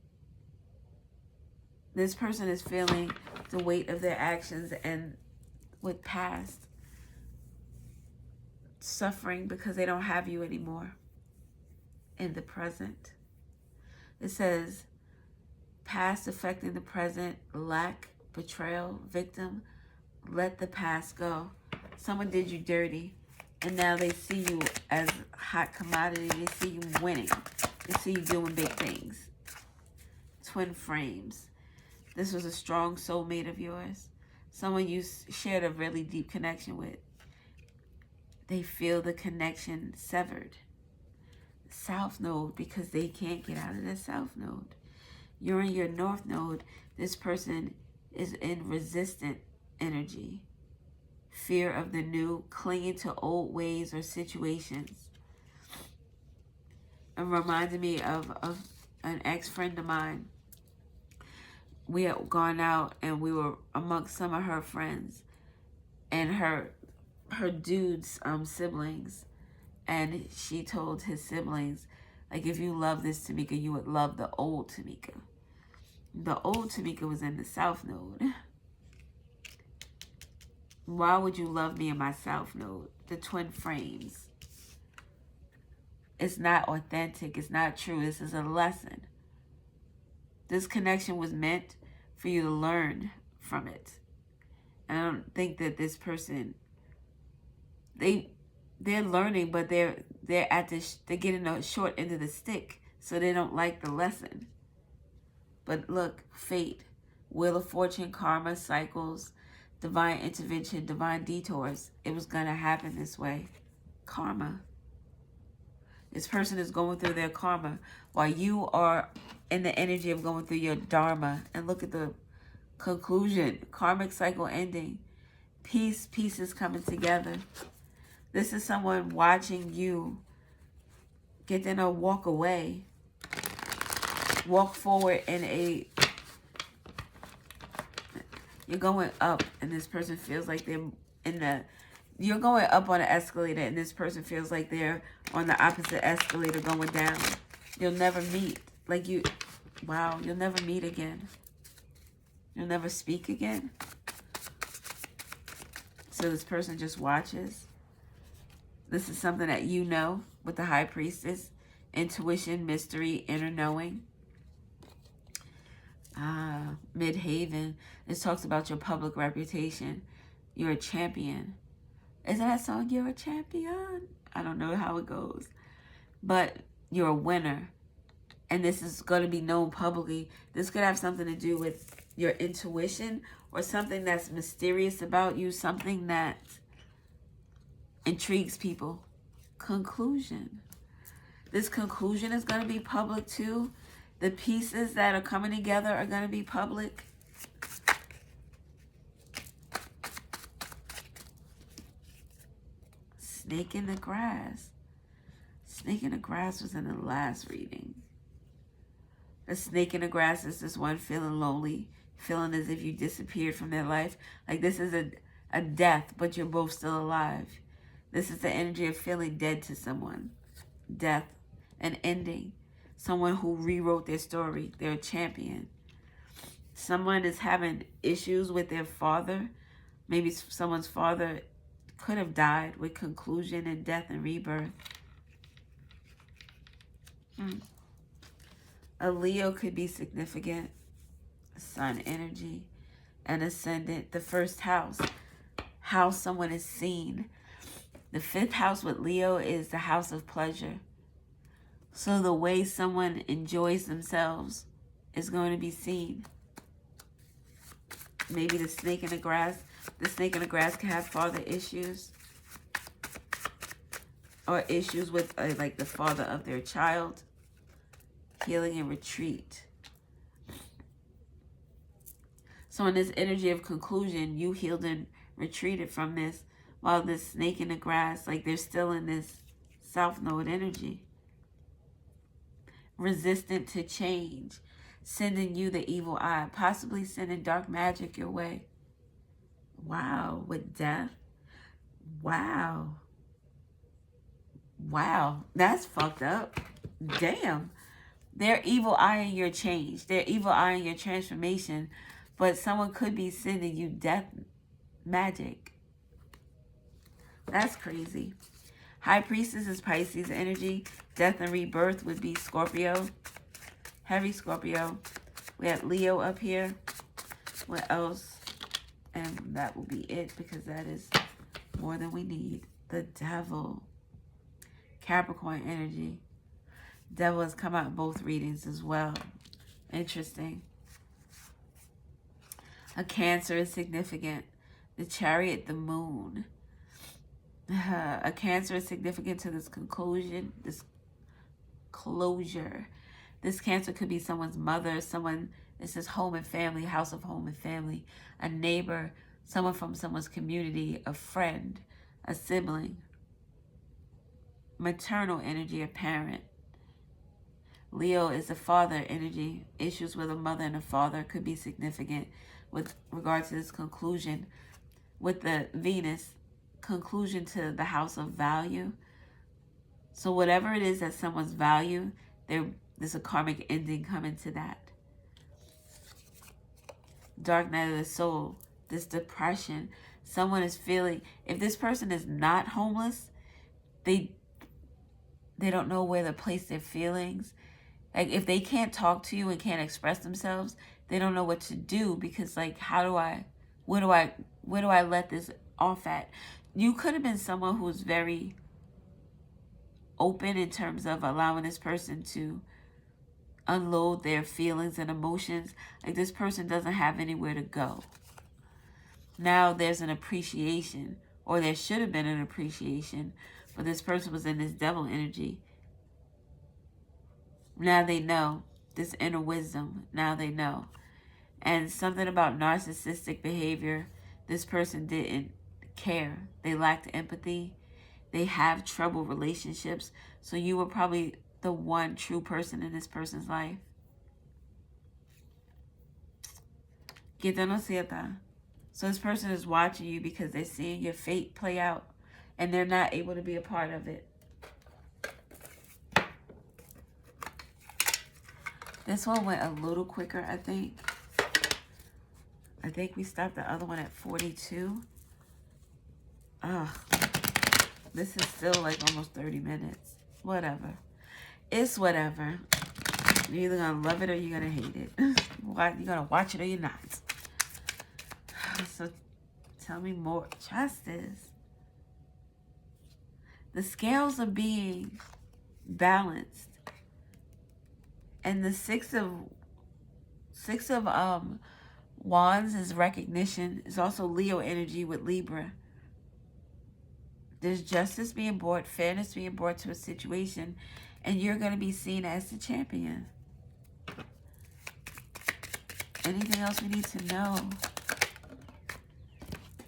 This person is feeling the weight of their actions and with past suffering because they don't have you anymore in the present. It says past affecting the present, lack, betrayal, victim, let the past go. Someone did you dirty and now they see you as hot commodity. They see you winning. They see you doing big things. Twin flames. This was a strong soulmate of yours. Someone you shared a really deep connection with. They feel the connection severed. south node because they can't get out of the south node. You're in your north node. This person is in resistant energy. Fear of the new, clinging to old ways or situations. It reminded me of an ex-friend of mine. We had gone out and we were amongst some of her friends and her dude's siblings, and she told his siblings, like, if you love this Tamika, you would love the old Tamika. The old Tamika was in the south node. Why would you love me in my south node? The twin frames. It's not authentic. It's not true. This is a lesson. This connection was meant for you to learn from it. And I don't think that this person, they're learning, but they're getting a short end of the stick, so they don't like the lesson. But look, fate, wheel of fortune, karma, cycles, divine intervention, divine detours. It was going to happen this way. Karma. This person is going through their karma while you are in the energy of going through your dharma. And look at the conclusion. Karmic cycle ending. Pieces coming together. This is someone watching you get in a walk away. Walk forward in you're going up and this person feels like they're you're going up on an escalator and this person feels like they're on the opposite escalator going down. You'll never meet. You'll never meet again. You'll never speak again. So this person just watches. This is something that you know with the High Priestess. Intuition, mystery, inner knowing. Midhaven. This talks about your public reputation. You're a champion. Isn't that song, You're a Champion? I don't know how it goes. But you're a winner. And this is going to be known publicly. This could have something to do with your intuition or something that's mysterious about you. Something that intrigues people. Conclusion. This conclusion is going to be public too. The pieces that are coming together are going to be public. Snake in the grass. Snake in the grass was in the last reading. The snake in the grass is this one feeling lonely, feeling as if you disappeared from their life. Like this is a death, but you're both still alive. This is the energy of feeling dead to someone. Death, an ending. Someone who rewrote their story. They're a champion. Someone is having issues with their father. Maybe someone's father could have died with conclusion and death and rebirth. A Leo could be significant. Sun energy. An ascendant. The first house. How someone is seen. The fifth house with Leo is the house of pleasure. So the way someone enjoys themselves is going to be seen. Maybe the snake in the grass. The snake in the grass can have father issues. Or issues with like the father of their child. Healing and retreat. So in this energy of conclusion, you healed and retreated from this. While this snake in the grass, like they're still in this South Node energy. Resistant to change. Sending you the evil eye. Possibly sending dark magic your way. Wow. With death. Wow. Wow. That's fucked up. Damn. They're evil eyeing your change. They're evil eyeing your transformation. But someone could be sending you death magic. That's crazy. High Priestess is Pisces energy. Death and rebirth would be Scorpio. Heavy Scorpio. We have Leo up here. What else? And that will be it because that is more than we need. The Devil. Capricorn energy. Devil has come out in both readings as well. Interesting. A Cancer is significant. The Chariot, the Moon. A Cancer is significant to this conclusion, this closure. This Cancer could be someone's mother, someone, this is home and family, house of home and family, a neighbor, someone from someone's community, a friend, a sibling, maternal energy, a parent. Leo is a father energy. Issues with a mother and a father could be significant with regard to this conclusion. With the Venus, conclusion to the house of value. So whatever it is that someone's value, there's a karmic ending coming to that. Dark night of the soul, this depression. Someone is feeling, if this person is not homeless, they don't know where to place their feelings. Like, if they can't talk to you and can't express themselves, they don't know what to do, because, like, where do I let this off at? You could have been someone who's very open in terms of allowing this person to unload their feelings and emotions. Like, this person doesn't have anywhere to go. Now there's an appreciation, or there should have been an appreciation, but this person was in this devil energy. Now they know this inner wisdom. Now they know. And something about narcissistic behavior, this person didn't care. They lacked empathy. They have troubled relationships. So you were probably the one true person in this person's life. So this person is watching you because they're seeing your fate play out, and they're not able to be a part of it. This one went a little quicker, I think. I think we stopped the other one at 42. Ugh. This is still like almost 30 minutes. Whatever. It's whatever. You're either going to love it or you're going to hate it. You're going to watch it or you're not. So tell me more. Justice. The scales are being balanced. And the six of Wands is recognition. It's also Leo energy with Libra. There's justice being brought, fairness being brought to a situation, and you're going to be seen as the champion. Anything else we need to know?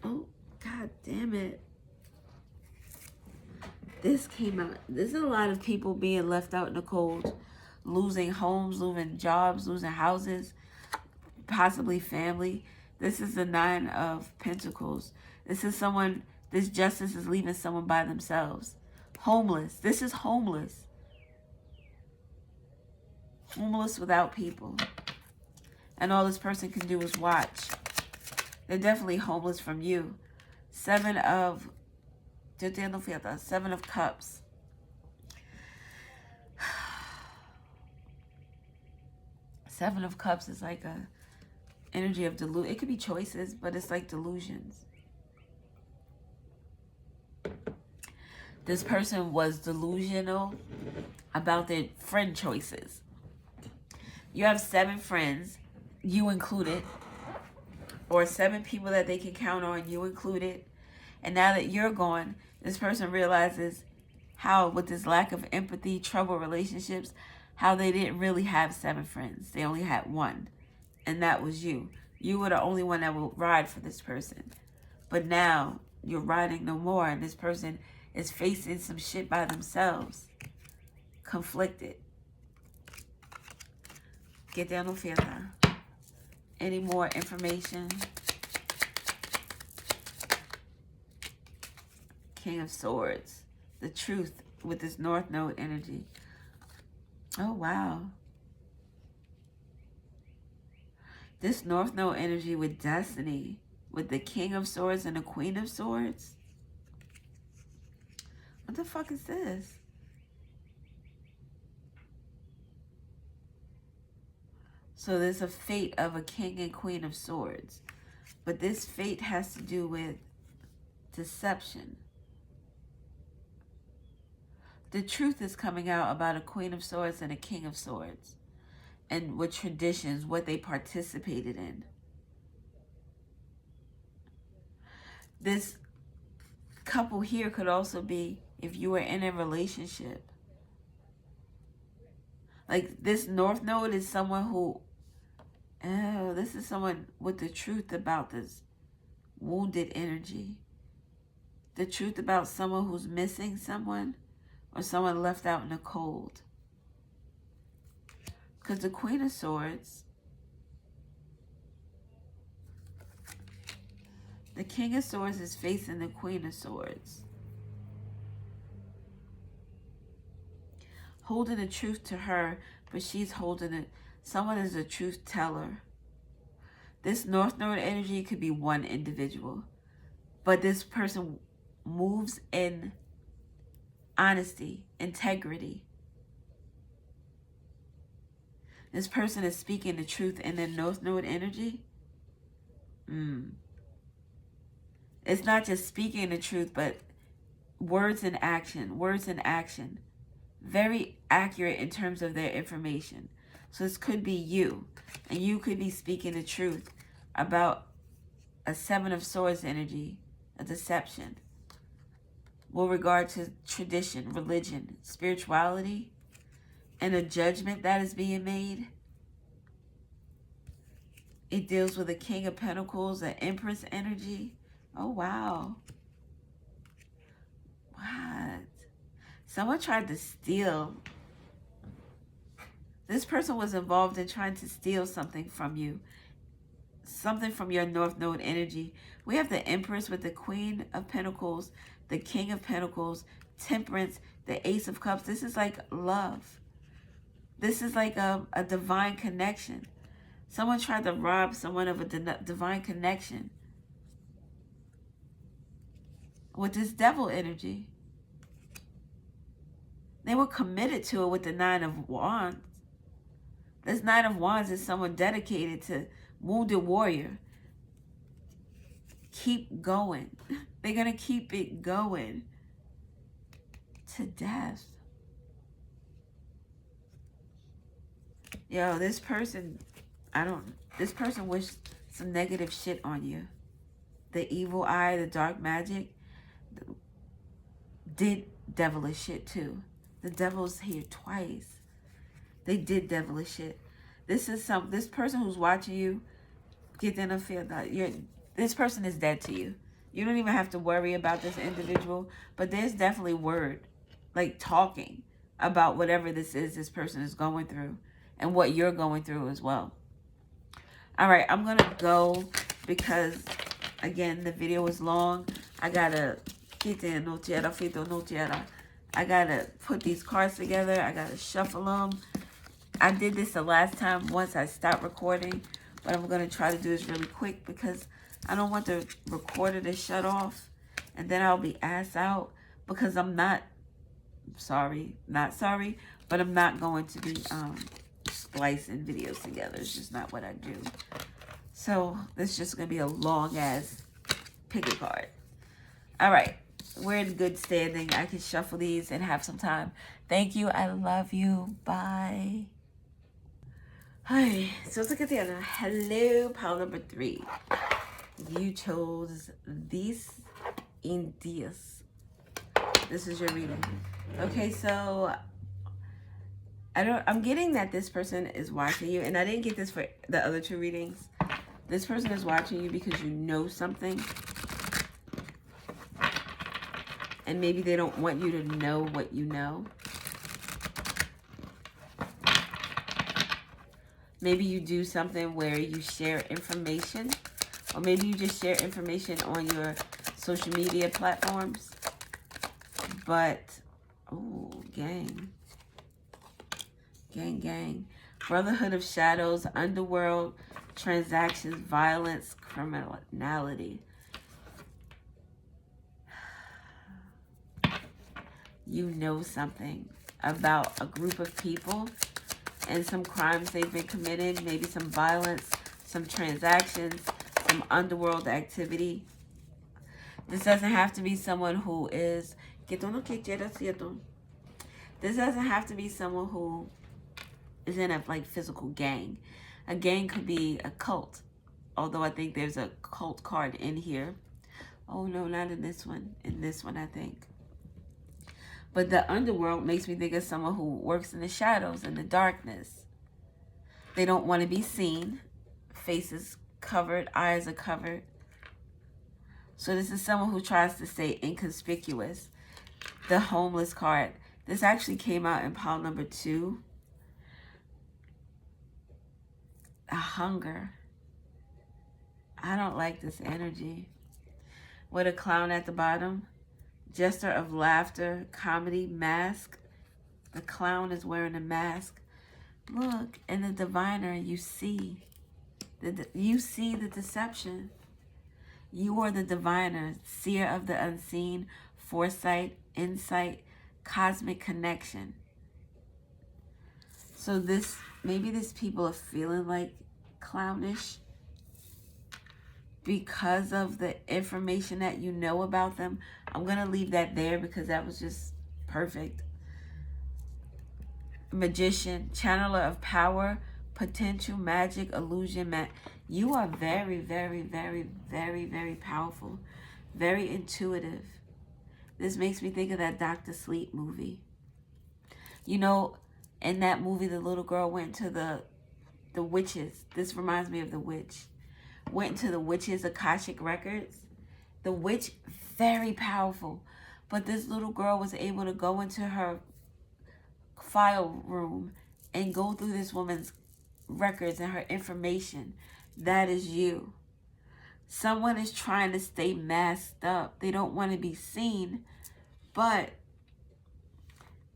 Oh, God damn it. This came out. There's a lot of people being left out in the cold. Losing homes, losing jobs, losing houses, possibly family. This is the 9 of Pentacles. This is someone, this justice is leaving someone by themselves. Homeless. This is homeless. Homeless without people. And all this person can do is watch. They're definitely homeless from you. 7 of Cups. Seven of Cups is like a energy of delusion. It could be choices, but it's like delusions. This person was delusional about their friend choices. You have 7 friends, you included, or 7 people that they can count on, you included. And now that you're gone, this person realizes how, with this lack of empathy, troubled relationships, how they didn't really have 7 friends. They only had 1. And that was you. You were the only one that would ride for this person. But now you're riding no more, and this person is facing some shit by themselves. Conflicted. Get down on fiesta. Any more information? King of Swords. The truth with this North Node energy. Oh, wow. This North Node energy with destiny, with the King of Swords and the Queen of Swords. What the fuck is this? So there's a fate of a King and Queen of Swords. But this fate has to do with deception. The truth is coming out about a Queen of Swords and a King of Swords. And what traditions, what they participated in. This couple here could also be if you were in a relationship Like this North Node is someone who, oh, this is someone with the truth about this wounded energy. The truth about someone who's missing someone or someone left out in the cold. Because the Queen of Swords, the King of Swords is facing the Queen of Swords. Holding the truth to her, but she's holding it. Someone is a truth teller. This North Node energy could be one individual, but this person moves in honesty, integrity. This person is speaking the truth in the North Node energy. It's not just speaking the truth, but words in action. Words in action. Very accurate in terms of their information. So this could be you. And you could be speaking the truth about a Seven of Swords energy. A deception. With regard to tradition, religion, spirituality. And a judgment that is being made. It deals with a King of Pentacles, an Empress energy. Oh, wow. What? Someone tried to steal. This person was involved in trying to steal something from you. Something from your North Node energy. We have the Empress with the Queen of Pentacles, the King of Pentacles, Temperance, the Ace of Cups. This is like love. This is like a divine connection. Someone tried to rob someone of a divine connection. With this Devil energy. They were committed to it with the Nine of Wands. This Nine of Wands is someone dedicated to wounded warrior. Keep going. They're going to keep it going to death. Yo, this person, this person wished some negative shit on you. The evil eye, the dark magic, did devilish shit too. The devil's here twice. They did devilish shit. This person who's watching you, get in a feel that this person is dead to you. You don't even have to worry about this individual, but there's definitely word, like talking about whatever this person is going through and what you're going through as well. All right, I'm going to go because, again, the video is long. I got to I got to put these cards together. I got to shuffle them. I did this the last time once I stopped recording, but I'm going to try to do this really quick because I don't want the recorder to shut off and then I'll be ass out because I'm not sorry, but I'm not going to be splicing videos together. It's just not what I do. So this is just going to be a long ass pick a card. All right. We're in good standing. I can shuffle these and have some time. Thank you. I love you. Bye. Hi. So let's look at the other. Hello, pile number 3. You chose these Indias. This is your reading. Okay, so I'm getting that this person is watching you, and I didn't get this for the other 2 readings. This person is watching you because you know something. And maybe they don't want you to know what you know. Maybe you do something where you share information. Or maybe you just share information on your social media platforms. But, oh, gang. Gang. Brotherhood of Shadows, Underworld, Transactions, Violence, Criminality. You know something about a group of people and some crimes they've been committed, maybe some violence, some transactions, some underworld activity. This doesn't have to be someone who is... This doesn't have to be someone who is in a physical gang. A gang could be a cult, although I think there's a cult card in here. Oh no, not in this one. In this one, I think. But the underworld makes me think of someone who works in the shadows, in the darkness. They don't want to be seen. Faces covered, eyes are covered. So this is someone who tries to stay inconspicuous. The homeless card. This actually came out in pile number 2. A hunger. I don't like this energy. With a clown at the bottom. Jester of laughter, comedy, mask. The clown is wearing a mask. Look, in the diviner, you see the deception. You are the diviner, seer of the unseen, foresight, insight, cosmic connection. So maybe these people are feeling like clownish because of the information that you know about them. I'm going to leave that there because that was just perfect. Magician, channeler of power, potential, magic, illusion. You are very, very, very, very, very powerful. Very intuitive. This makes me think of that Dr. Sleep movie. You know, in that movie, the little girl went to the witches. This reminds me of the witch. Went to the witch's Akashic records. The witch, very powerful. But this little girl was able to go into her file room and go through this woman's records and her information. That is you. Someone is trying to stay masked up. They don't want to be seen. But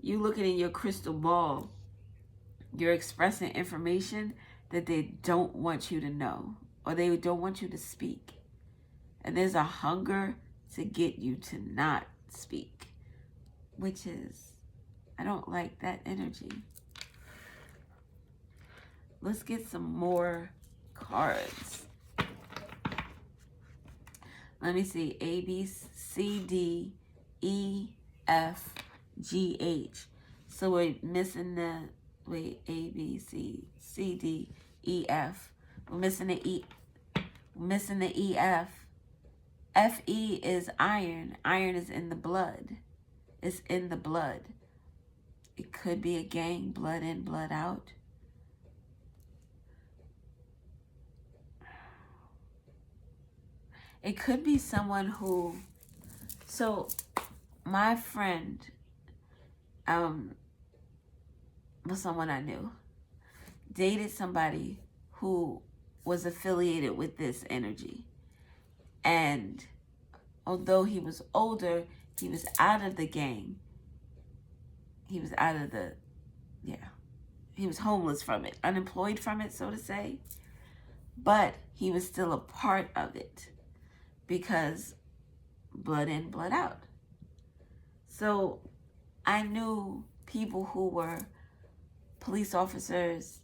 you looking in your crystal ball, you're expressing information that they don't want you to know, or they don't want you to speak. And there's a hunger to get you to not speak, which is, I don't like that energy. Let's get some more cards. Let me see. A, B, C, D, E, F, G, H. So we're missing the, wait, A, B, C, C, D, E, F. We're missing the E. We're missing the E, F. F, E is iron. Iron is in the blood. It's in the blood. It could be a gang, blood in, blood out. It could be someone who, so my friend was someone I knew, dated somebody who was affiliated with this energy. And although he was older, he was out of the gang. He was out of the, he was homeless from it, unemployed from it, so to say. But he was still a part of it because blood in, blood out. So I knew people who were police officers,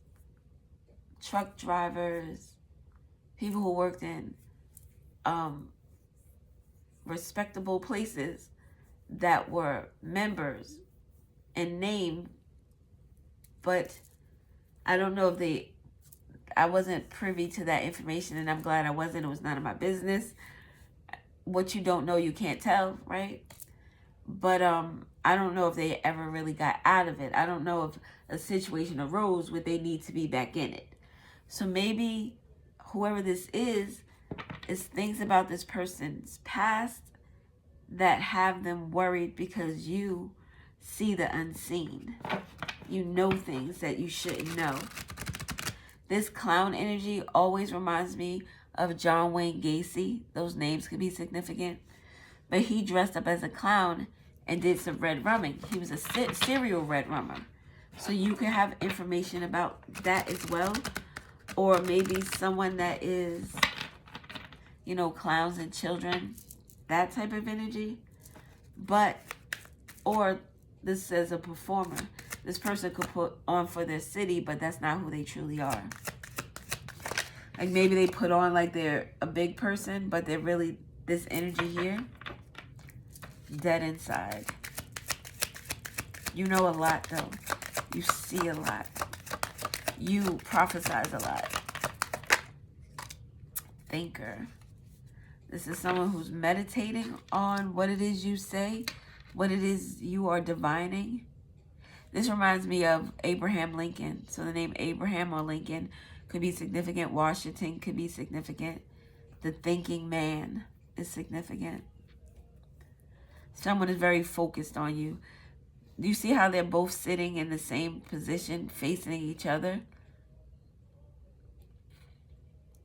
truck drivers, people who worked in respectable places that were members in name, but I don't know if I wasn't privy to that information, and I'm glad I wasn't. It was none of my business. What you don't know, you can't tell, right? But I don't know if they ever really got out of it. I don't know if a situation arose where they need to be back in it. So maybe whoever this is things about this person's past that have them worried because you see the unseen. You know things that you shouldn't know. This clown energy always reminds me of John Wayne Gacy. Those names could be significant. But he dressed up as a clown and did some red rumming. He was a serial red rummer. So you can have information about that as well. Or maybe someone that is, you know, clowns and children. That type of energy. But, or this says a performer. This person could put on for their city, but that's not who they truly are. Like maybe they put on like they're a big person, but they're really this energy here. Dead inside. You know a lot though. You see a lot. You prophesize a lot. Thinker. This is someone who's meditating on what it is you say, what it is you are divining. This reminds me of Abraham Lincoln. So the name Abraham or Lincoln could be significant. Washington could be significant. The thinking man is significant. Someone is very focused on you. Do you see how they're both sitting in the same position, facing each other?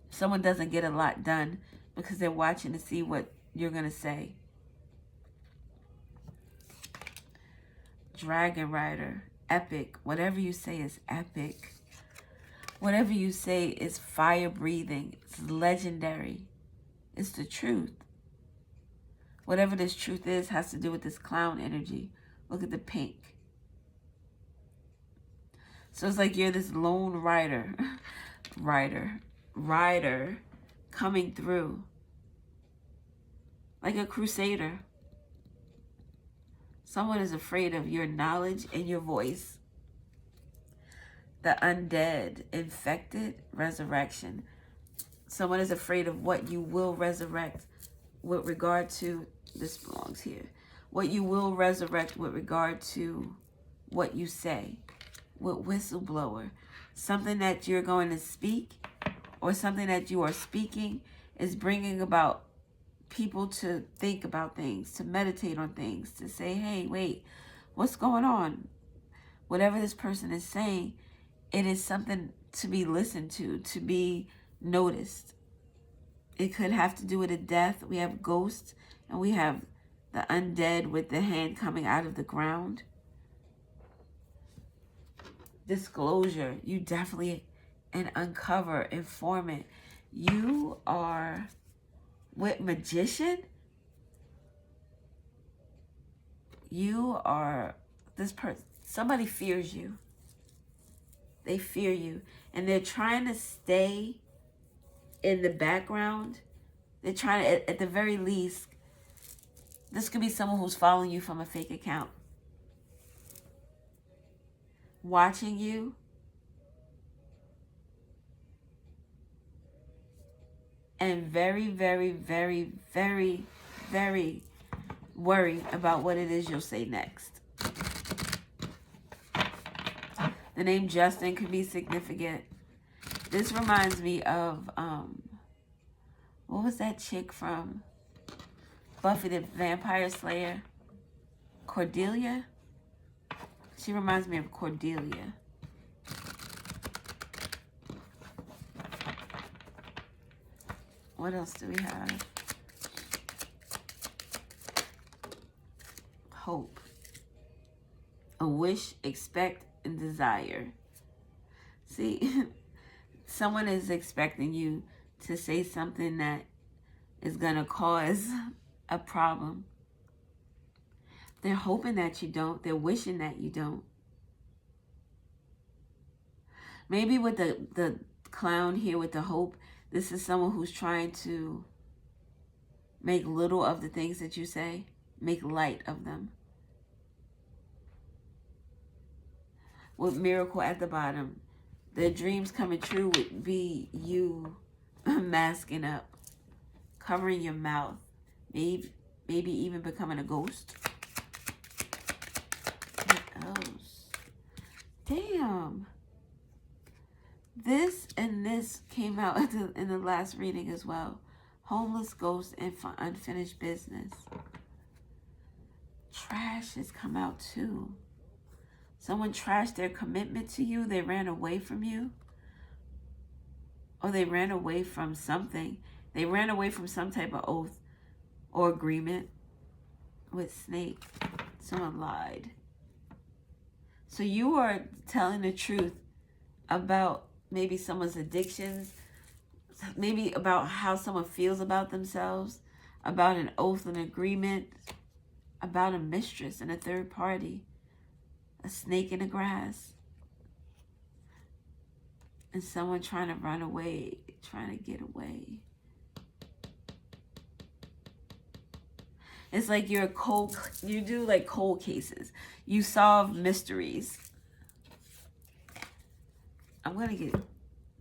Someone doesn't get a lot done because they're watching to see what you're going to say. Dragon Rider, epic. Whatever you say is epic. Whatever you say is fire breathing. It's legendary. It's the truth. Whatever this truth is has to do with this clown energy. Look at the pink. So it's like you're this lone rider. Rider coming through. Like a crusader. Someone is afraid of your knowledge and your voice. The undead, infected, resurrection. Someone is afraid of what you will resurrect with regard to, this belongs here, what you will resurrect with regard to what you say. With whistleblower, something that you're going to speak or something that you are speaking is bringing about people to think about things, to meditate on things, to say, hey, wait, what's going on? Whatever this person is saying, it is something to be listened to be noticed. It could have to do with a death. We have ghosts and we have the undead with the hand coming out of the ground. Disclosure, you definitely an uncover, informant. You are with magician. You are this person. Somebody fears you. They fear you. And they're trying to stay in the background. They're trying to, at the very least, this could be someone who's following you from a fake account. Watching you. And very, very, very, very, very worried about what it is you'll say next. The name Justin could be significant. This reminds me of, what was that chick from Buffy the Vampire Slayer? Cordelia? She reminds me of Cordelia. What else do we have? Hope. A wish, expect, and desire. See, someone is expecting you to say something that is going to cause a problem. They're hoping that you don't. They're wishing that you don't. Maybe with the clown here with the hope, this is someone who's trying to make little of the things that you say, make light of them. With miracle at the bottom, their dreams coming true would be you masking up, covering your mouth, maybe even becoming a ghost. What else? Damn. This and this came out in the last reading as well. Homeless ghost and unfinished business. Trash has come out too. Someone trashed their commitment to you. They ran away from you. Or they ran away from something. They ran away from some type of oath or agreement with Snake. Someone lied. So you are telling the truth about maybe someone's addictions, maybe about how someone feels about themselves, about an oath, an agreement, about a mistress and a third party, a snake in the grass, and someone trying to run away, trying to get away. It's like you do like cold cases. You solve mysteries. I'm going to get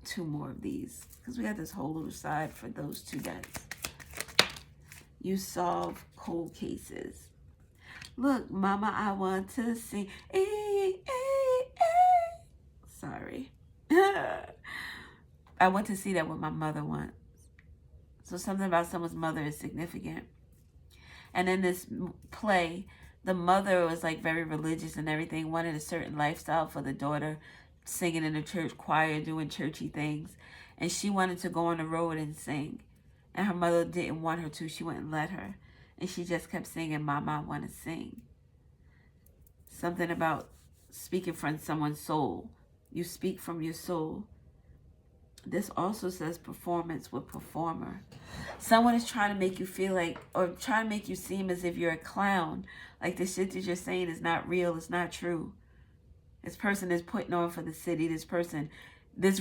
2 more of these because we got this whole little side for those 2 decks. You solve cold cases. Look, mama, I want to sing. Sorry. I went to see that with my mother once. So something about someone's mother is significant. And in this play, the mother was like very religious and everything, wanted a certain lifestyle for the daughter, singing in the church choir, doing churchy things. And she wanted to go on the road and sing. And her mother didn't want her to. She wouldn't let her. And she just kept singing, Mama, I want to sing. Something about speaking from someone's soul. You speak from your soul. This also says performance with performer. Someone is trying to make you feel like, or trying to make you seem as if you're a clown. Like the shit that you're saying is not real, it's not true. This person is putting on for the city. This person does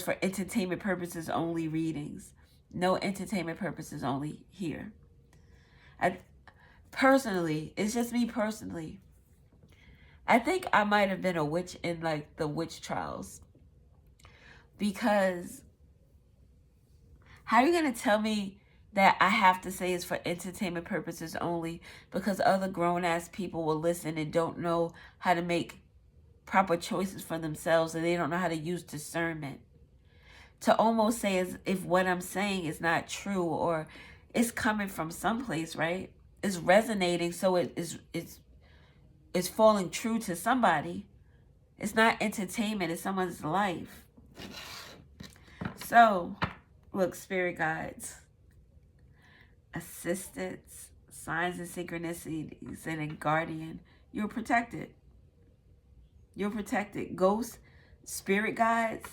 for entertainment purposes only readings. No entertainment purposes only here. Personally, it's just me personally. I think I might have been a witch in like the witch trials. Because how are you going to tell me that I have to say it's for entertainment purposes only because other grown-ass people will listen and don't know how to make proper choices for themselves and they don't know how to use discernment? To almost say as if what I'm saying is not true or it's coming from someplace, right? It's resonating, so it's falling true to somebody. It's not entertainment, it's someone's life. So, look, spirit guides, assistants, signs and synchronicities, and a guardian. You're protected. You're protected. Ghosts, spirit guides,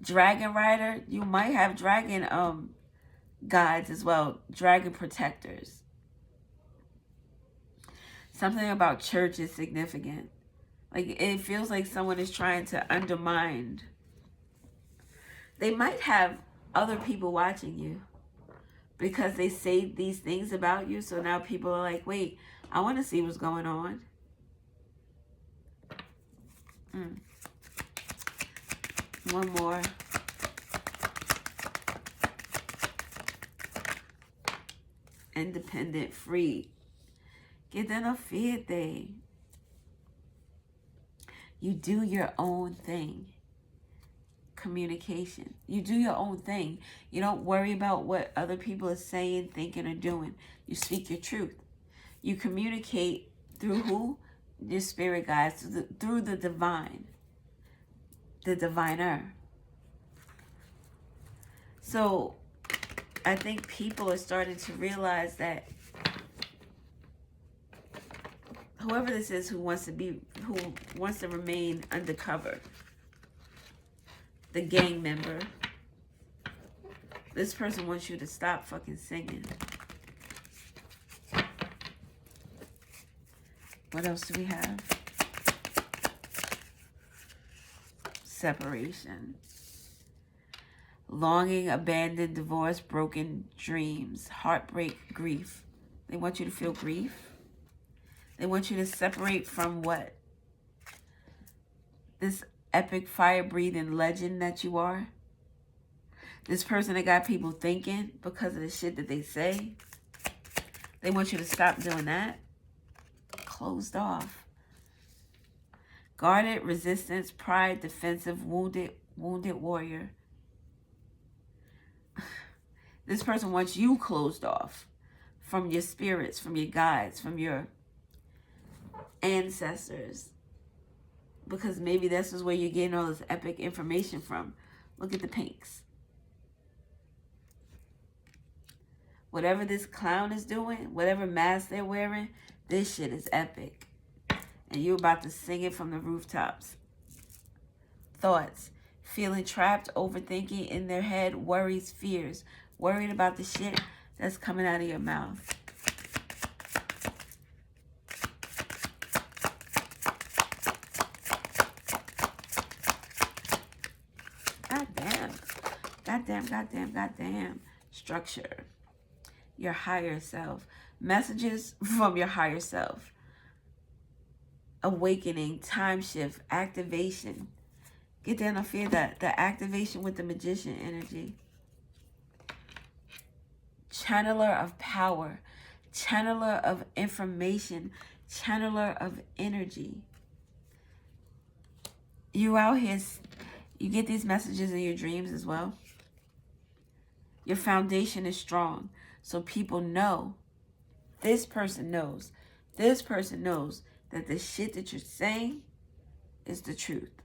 dragon rider. You might have dragon guides as well. Dragon protectors. Something about church is significant. Like it feels like someone is trying to undermine. They might have other people watching you because they say these things about you. So now people are like, wait, I want to see what's going on. One more. Independent, free. Que te no fíjate. You do your own thing. Communication. You do your own thing. You don't worry about what other people are saying, thinking, or doing. You speak your truth. You communicate through who? Your spirit guides, through the divine. The diviner. So, I think people are starting to realize that whoever this is who wants to remain undercover, the gang member, this person wants you to stop fucking singing. What else do we have? Separation. Longing, abandoned, divorce, broken dreams, heartbreak, grief. They want you to feel grief. They want you to separate from what? This epic fire-breathing legend that you are. This person that got people thinking because of the shit that they say. They want you to stop doing that. Closed off. Guarded, resistance, pride, defensive, wounded warrior. This person wants you closed off from your spirits, from your guides, from your ancestors. Because maybe this is where you're getting all this epic information from. Look at the pinks. Whatever this clown is doing, whatever mask they're wearing, this shit is epic. And you're about to sing it from the rooftops. Thoughts. Feeling trapped, overthinking in their head, worries, fears. Worried about the shit that's coming out of your mouth. Goddamn. Structure. Your higher self. Messages from your higher self. Awakening, time shift, activation. Get down and feel that. The activation with the magician energy. Channeler of power. channeler of information, channeler of energy. You out here, you get these messages in your dreams as well. Your foundation is strong. So people know, this person knows that the shit that you're saying is the truth.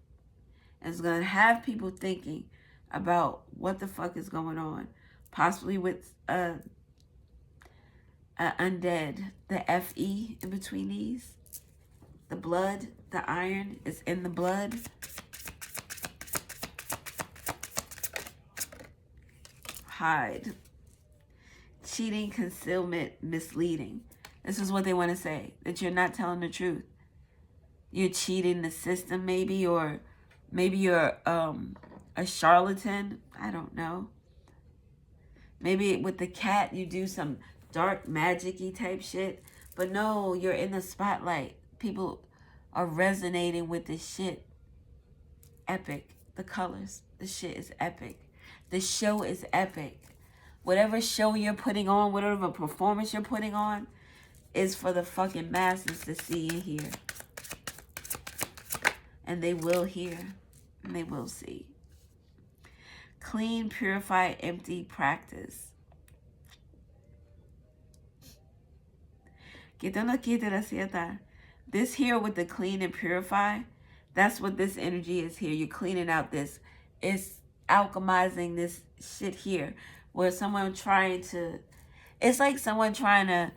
And it's going to have people thinking about what the fuck is going on. Possibly with undead, the FE in between these. The blood, the iron is in the blood. Hide. Cheating, concealment, misleading. This is what they want to say, that you're not telling the truth. You're cheating the system maybe, or maybe you're a charlatan. I don't know. Maybe with the cat you do some dark magic-y type shit. But no, you're in the spotlight. People are resonating with this shit. Epic. The colors. The shit is epic. The show is epic. Whatever show you're putting on, whatever performance you're putting on, is for the fucking masses to see and hear. And they will hear. And they will see. Clean, purify, empty practice. This here with the clean and purify, that's what this energy is here. You're cleaning out this. It's alchemizing this shit here. Where someone trying to, it's like someone trying to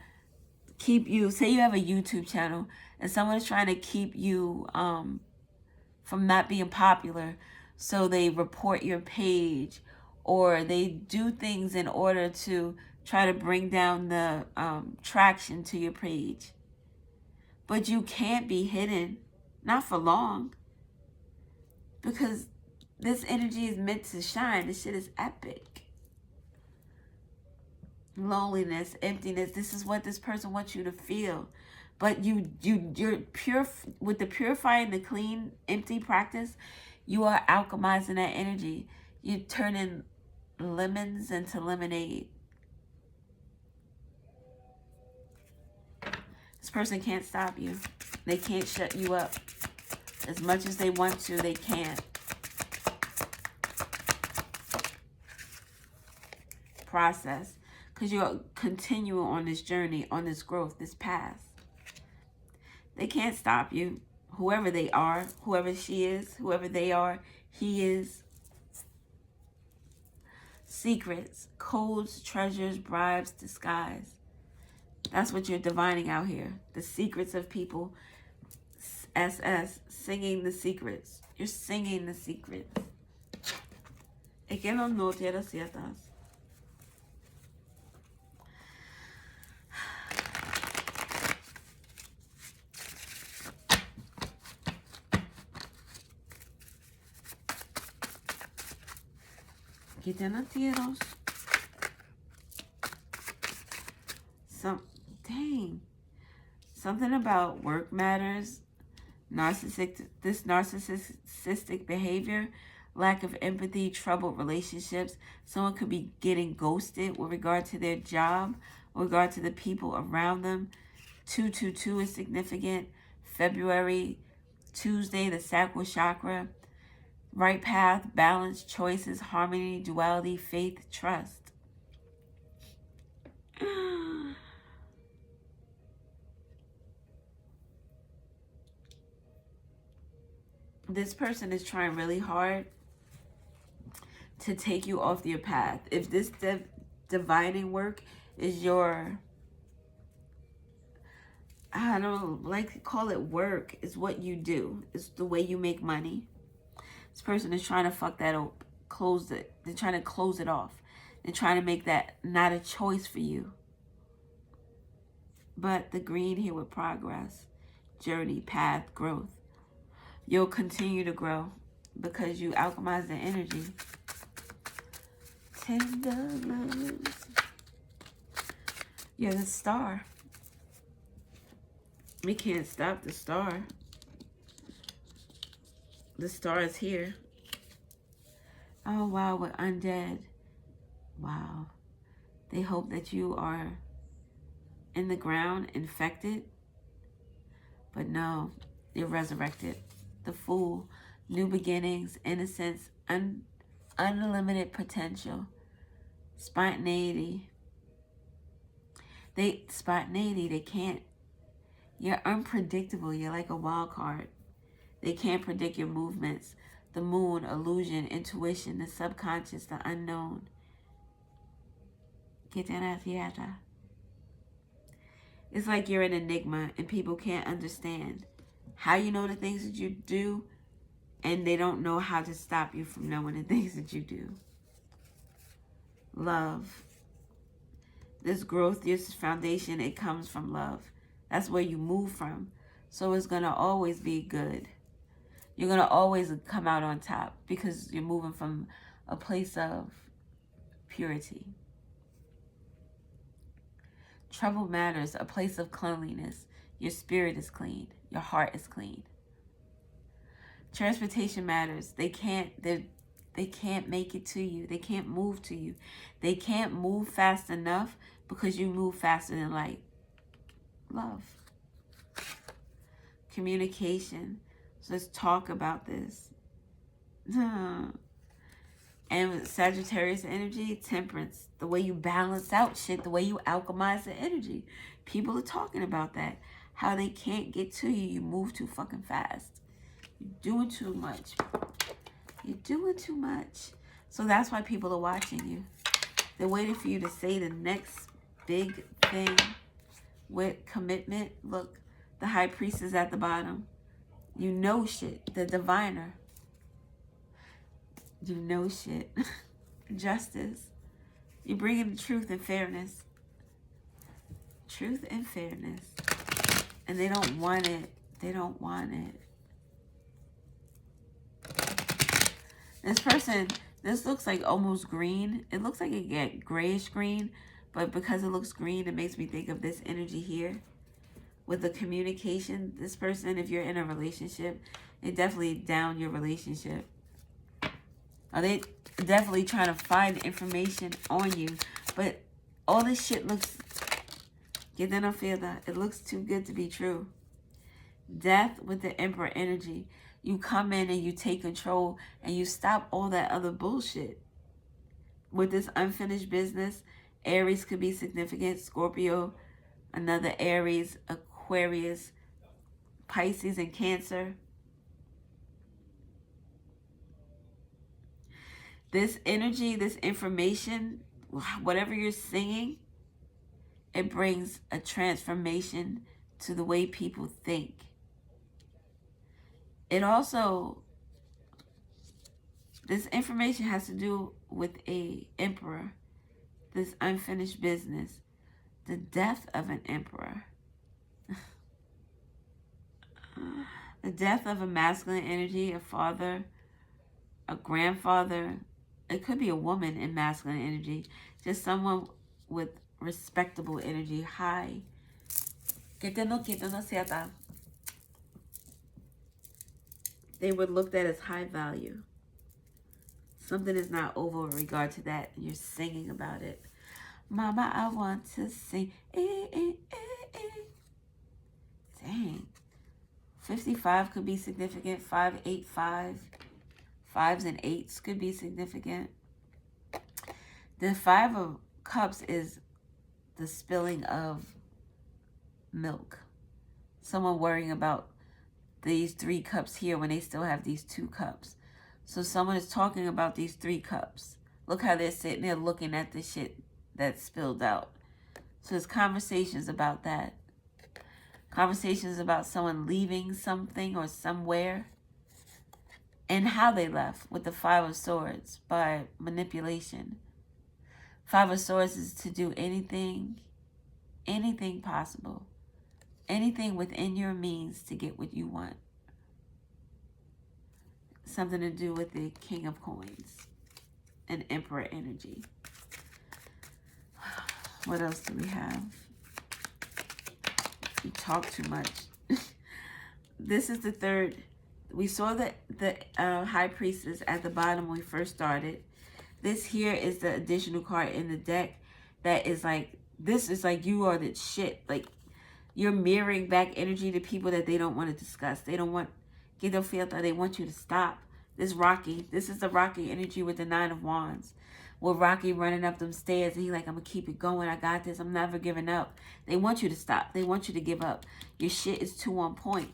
keep you, say you have a YouTube channel and someone's trying to keep you from not being popular. So they report your page or they do things in order to try to bring down the traction to your page. But you can't be hidden, not for long. Because this energy is meant to shine. This shit is epic. Loneliness, emptiness. This is what this person wants you to feel. But you're pure with the purifying, the clean, empty practice. You are alchemizing that energy. You're turning lemons into lemonade. This person can't stop you. They can't shut you up. As much as they want to, they can't. Process. Because you're continuing on this journey, on this growth, this path. They can't stop you. Whoever they are, whoever she is, whoever they are, he is. Secrets, codes, treasures, bribes, disguise. That's what you're divining out here. The secrets of people. SS, singing the secrets. You're singing the secrets. Something about work matters. This narcissistic behavior, lack of empathy, troubled relationships. Someone could be getting ghosted with regard to their job, with regard to the people around them. 222 is significant. February, Tuesday, the sacral chakra. Right path, balance, choices, harmony, duality, faith, trust. This person is trying really hard to take you off your path. If this divining work is your, I don't like to call it work, it's what you do. It's the way you make money. This person is trying to fuck that up, close it. They're trying to close it off. They're trying to make that not a choice for you. But the green here with progress, journey, path, growth. You'll continue to grow because you alchemize the energy. Tender loves. You're the star. We can't stop the star. The star is here. Oh, wow, we're undead. Wow. They hope that you are in the ground, infected. But no, you're resurrected. The Fool, new beginnings, innocence, unlimited potential, spontaneity. They can't. You're unpredictable. You're like a wild card. They can't predict your movements. The moon, illusion, intuition, the subconscious, the unknown. It's like you're an enigma and people can't understand how you know the things that you do, and they don't know how to stop you from knowing the things that you do. Love. This growth, this foundation, it comes from love. That's where you move from. So it's going to always be good. You're going to always come out on top because you're moving from a place of purity. Trouble matters, a place of cleanliness. Your spirit is clean. Your heart is clean. Transportation matters. They can't make it to you. They can't move to you. They can't move fast enough because you move faster than light. Love. Communication. So let's talk about this. And Sagittarius energy, temperance. The way you balance out shit, the way you alchemize the energy. People are talking about that. How they can't get to you. You move too fucking fast. You're doing too much. You're doing too much. So that's why people are watching you. They're waiting for you to say the next big thing with commitment. Look, the high priest is at the bottom. You know shit. The diviner. You know shit. Justice. You bring in the truth and fairness. Truth and fairness. And they don't want it. They don't want it. This person, this looks like almost green. It looks like it get grayish green, but because it looks green, it makes me think of this energy here. With the communication, this person, if you're in a relationship, they definitely down your relationship. Are they definitely trying to find information on you? But all this shit looks, get that, I feel that it looks too good to be true. Death with the Emperor energy. You come in and you take control and you stop all that other bullshit. With this unfinished business, Aries could be significant. Scorpio, another Aries, Aquarius, Pisces, and Cancer. This energy, this information, whatever you're singing, it brings a transformation to the way people think. It also, this information has to do with a emperor, this unfinished business, the death of an emperor, the death of a masculine energy, a father, a grandfather. It could be a woman in masculine energy, just someone with respectable energy, high. They were looked at as high value. Something is not over in regard to that. You're singing about it. Mama, I want to sing. Dang. 55 could be significant. 585. 5s and 8s could be significant. The 5 of Cups is the spilling of milk. Someone worrying about these 3 cups here when they still have these 2 cups. So someone is talking about these 3 cups. Look how they're sitting there looking at the shit that spilled out. So there's conversations about that. Conversations about someone leaving something or somewhere. And how they left with the 5 of Swords by manipulation. 5 of Swords is to do anything possible. Anything within your means to get what you want. Something to do with the King of Coins and Emperor energy. What else do we have? You talk too much. This is the third. We saw the High Priestess at the bottom when we first started. This here is the additional card in the deck that is like This is like you are the shit. Like, you're mirroring back energy to people that they don't want to discuss. They don't want, que no filter, they want you to stop. This is the Rocky energy with the 9 of Wands. With Rocky running up them stairs and he like, I'm going to keep it going. I got this. I'm never giving up. They want you to stop. They want you to give up. Your shit is too on point.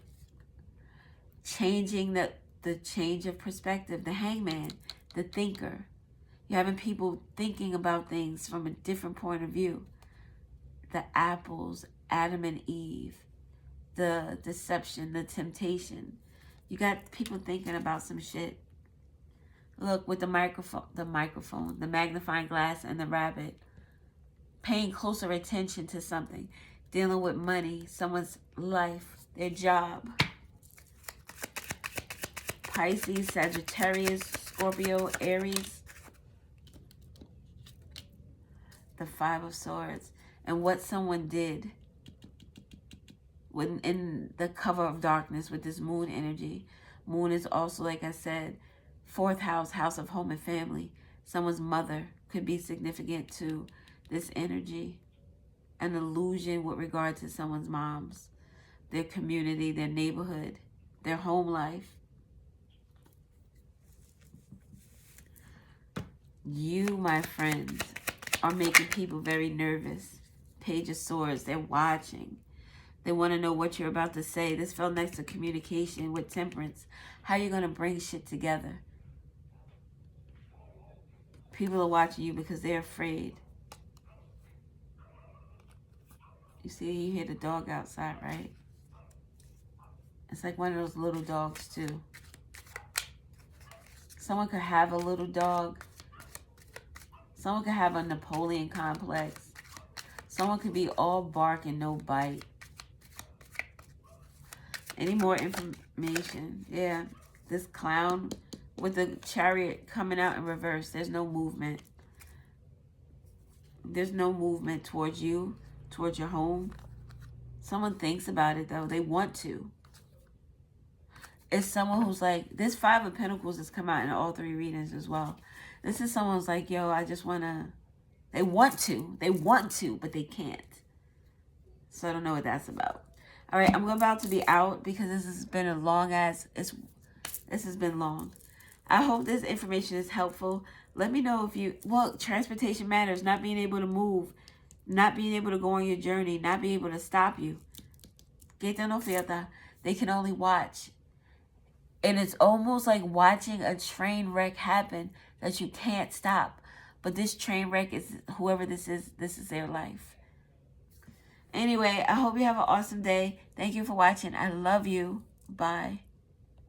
Changing the change of perspective. The Hangman, the thinker. You're having people thinking about things from a different point of view. The apples, Adam and Eve, the deception, the temptation. You got people thinking about some shit. Look, with the microphone, the magnifying glass, and the rabbit. Paying closer attention to something. Dealing with money, someone's life, their job. Pisces, Sagittarius, Scorpio, Aries. The 5 of Swords. And what someone did when in the cover of darkness with this moon energy. Moon is also, like I said, 4th house, house of home and family. Someone's mother could be significant to this energy. An illusion with regard to someone's moms, their community, their neighborhood, their home life. You, my friends, are making people very nervous. Page of Swords, they're watching. They want to know what you're about to say. This fell next to communication with Temperance. How you going to bring shit together? People are watching you because they're afraid. You see, you hear the dog outside, right? It's like one of those little dogs, too. Someone could have a little dog. Someone could have a Napoleon complex. Someone could be all bark and no bite. Any more information? Yeah. This clown with the chariot coming out in reverse. There's no movement. There's no movement towards you, towards your home. Someone thinks about it, though. They want to. It's someone who's like, this 5 of Pentacles has come out in all 3 readings as well. This is someone who's like, yo, I just want to. They want to, but they can't. So I don't know what that's about. All right, I'm about to be out because this has been a long ass, this has been long. I hope this information is helpful. Let me know if you, well, transportation matters, not being able to move, not being able to go on your journey, not being able to stop you. Que no filter. They can only watch. And it's almost like watching a train wreck happen that you can't stop. But this train wreck is, whoever this is their life. Anyway, I hope you have an awesome day. Thank you for watching. I love you. Bye.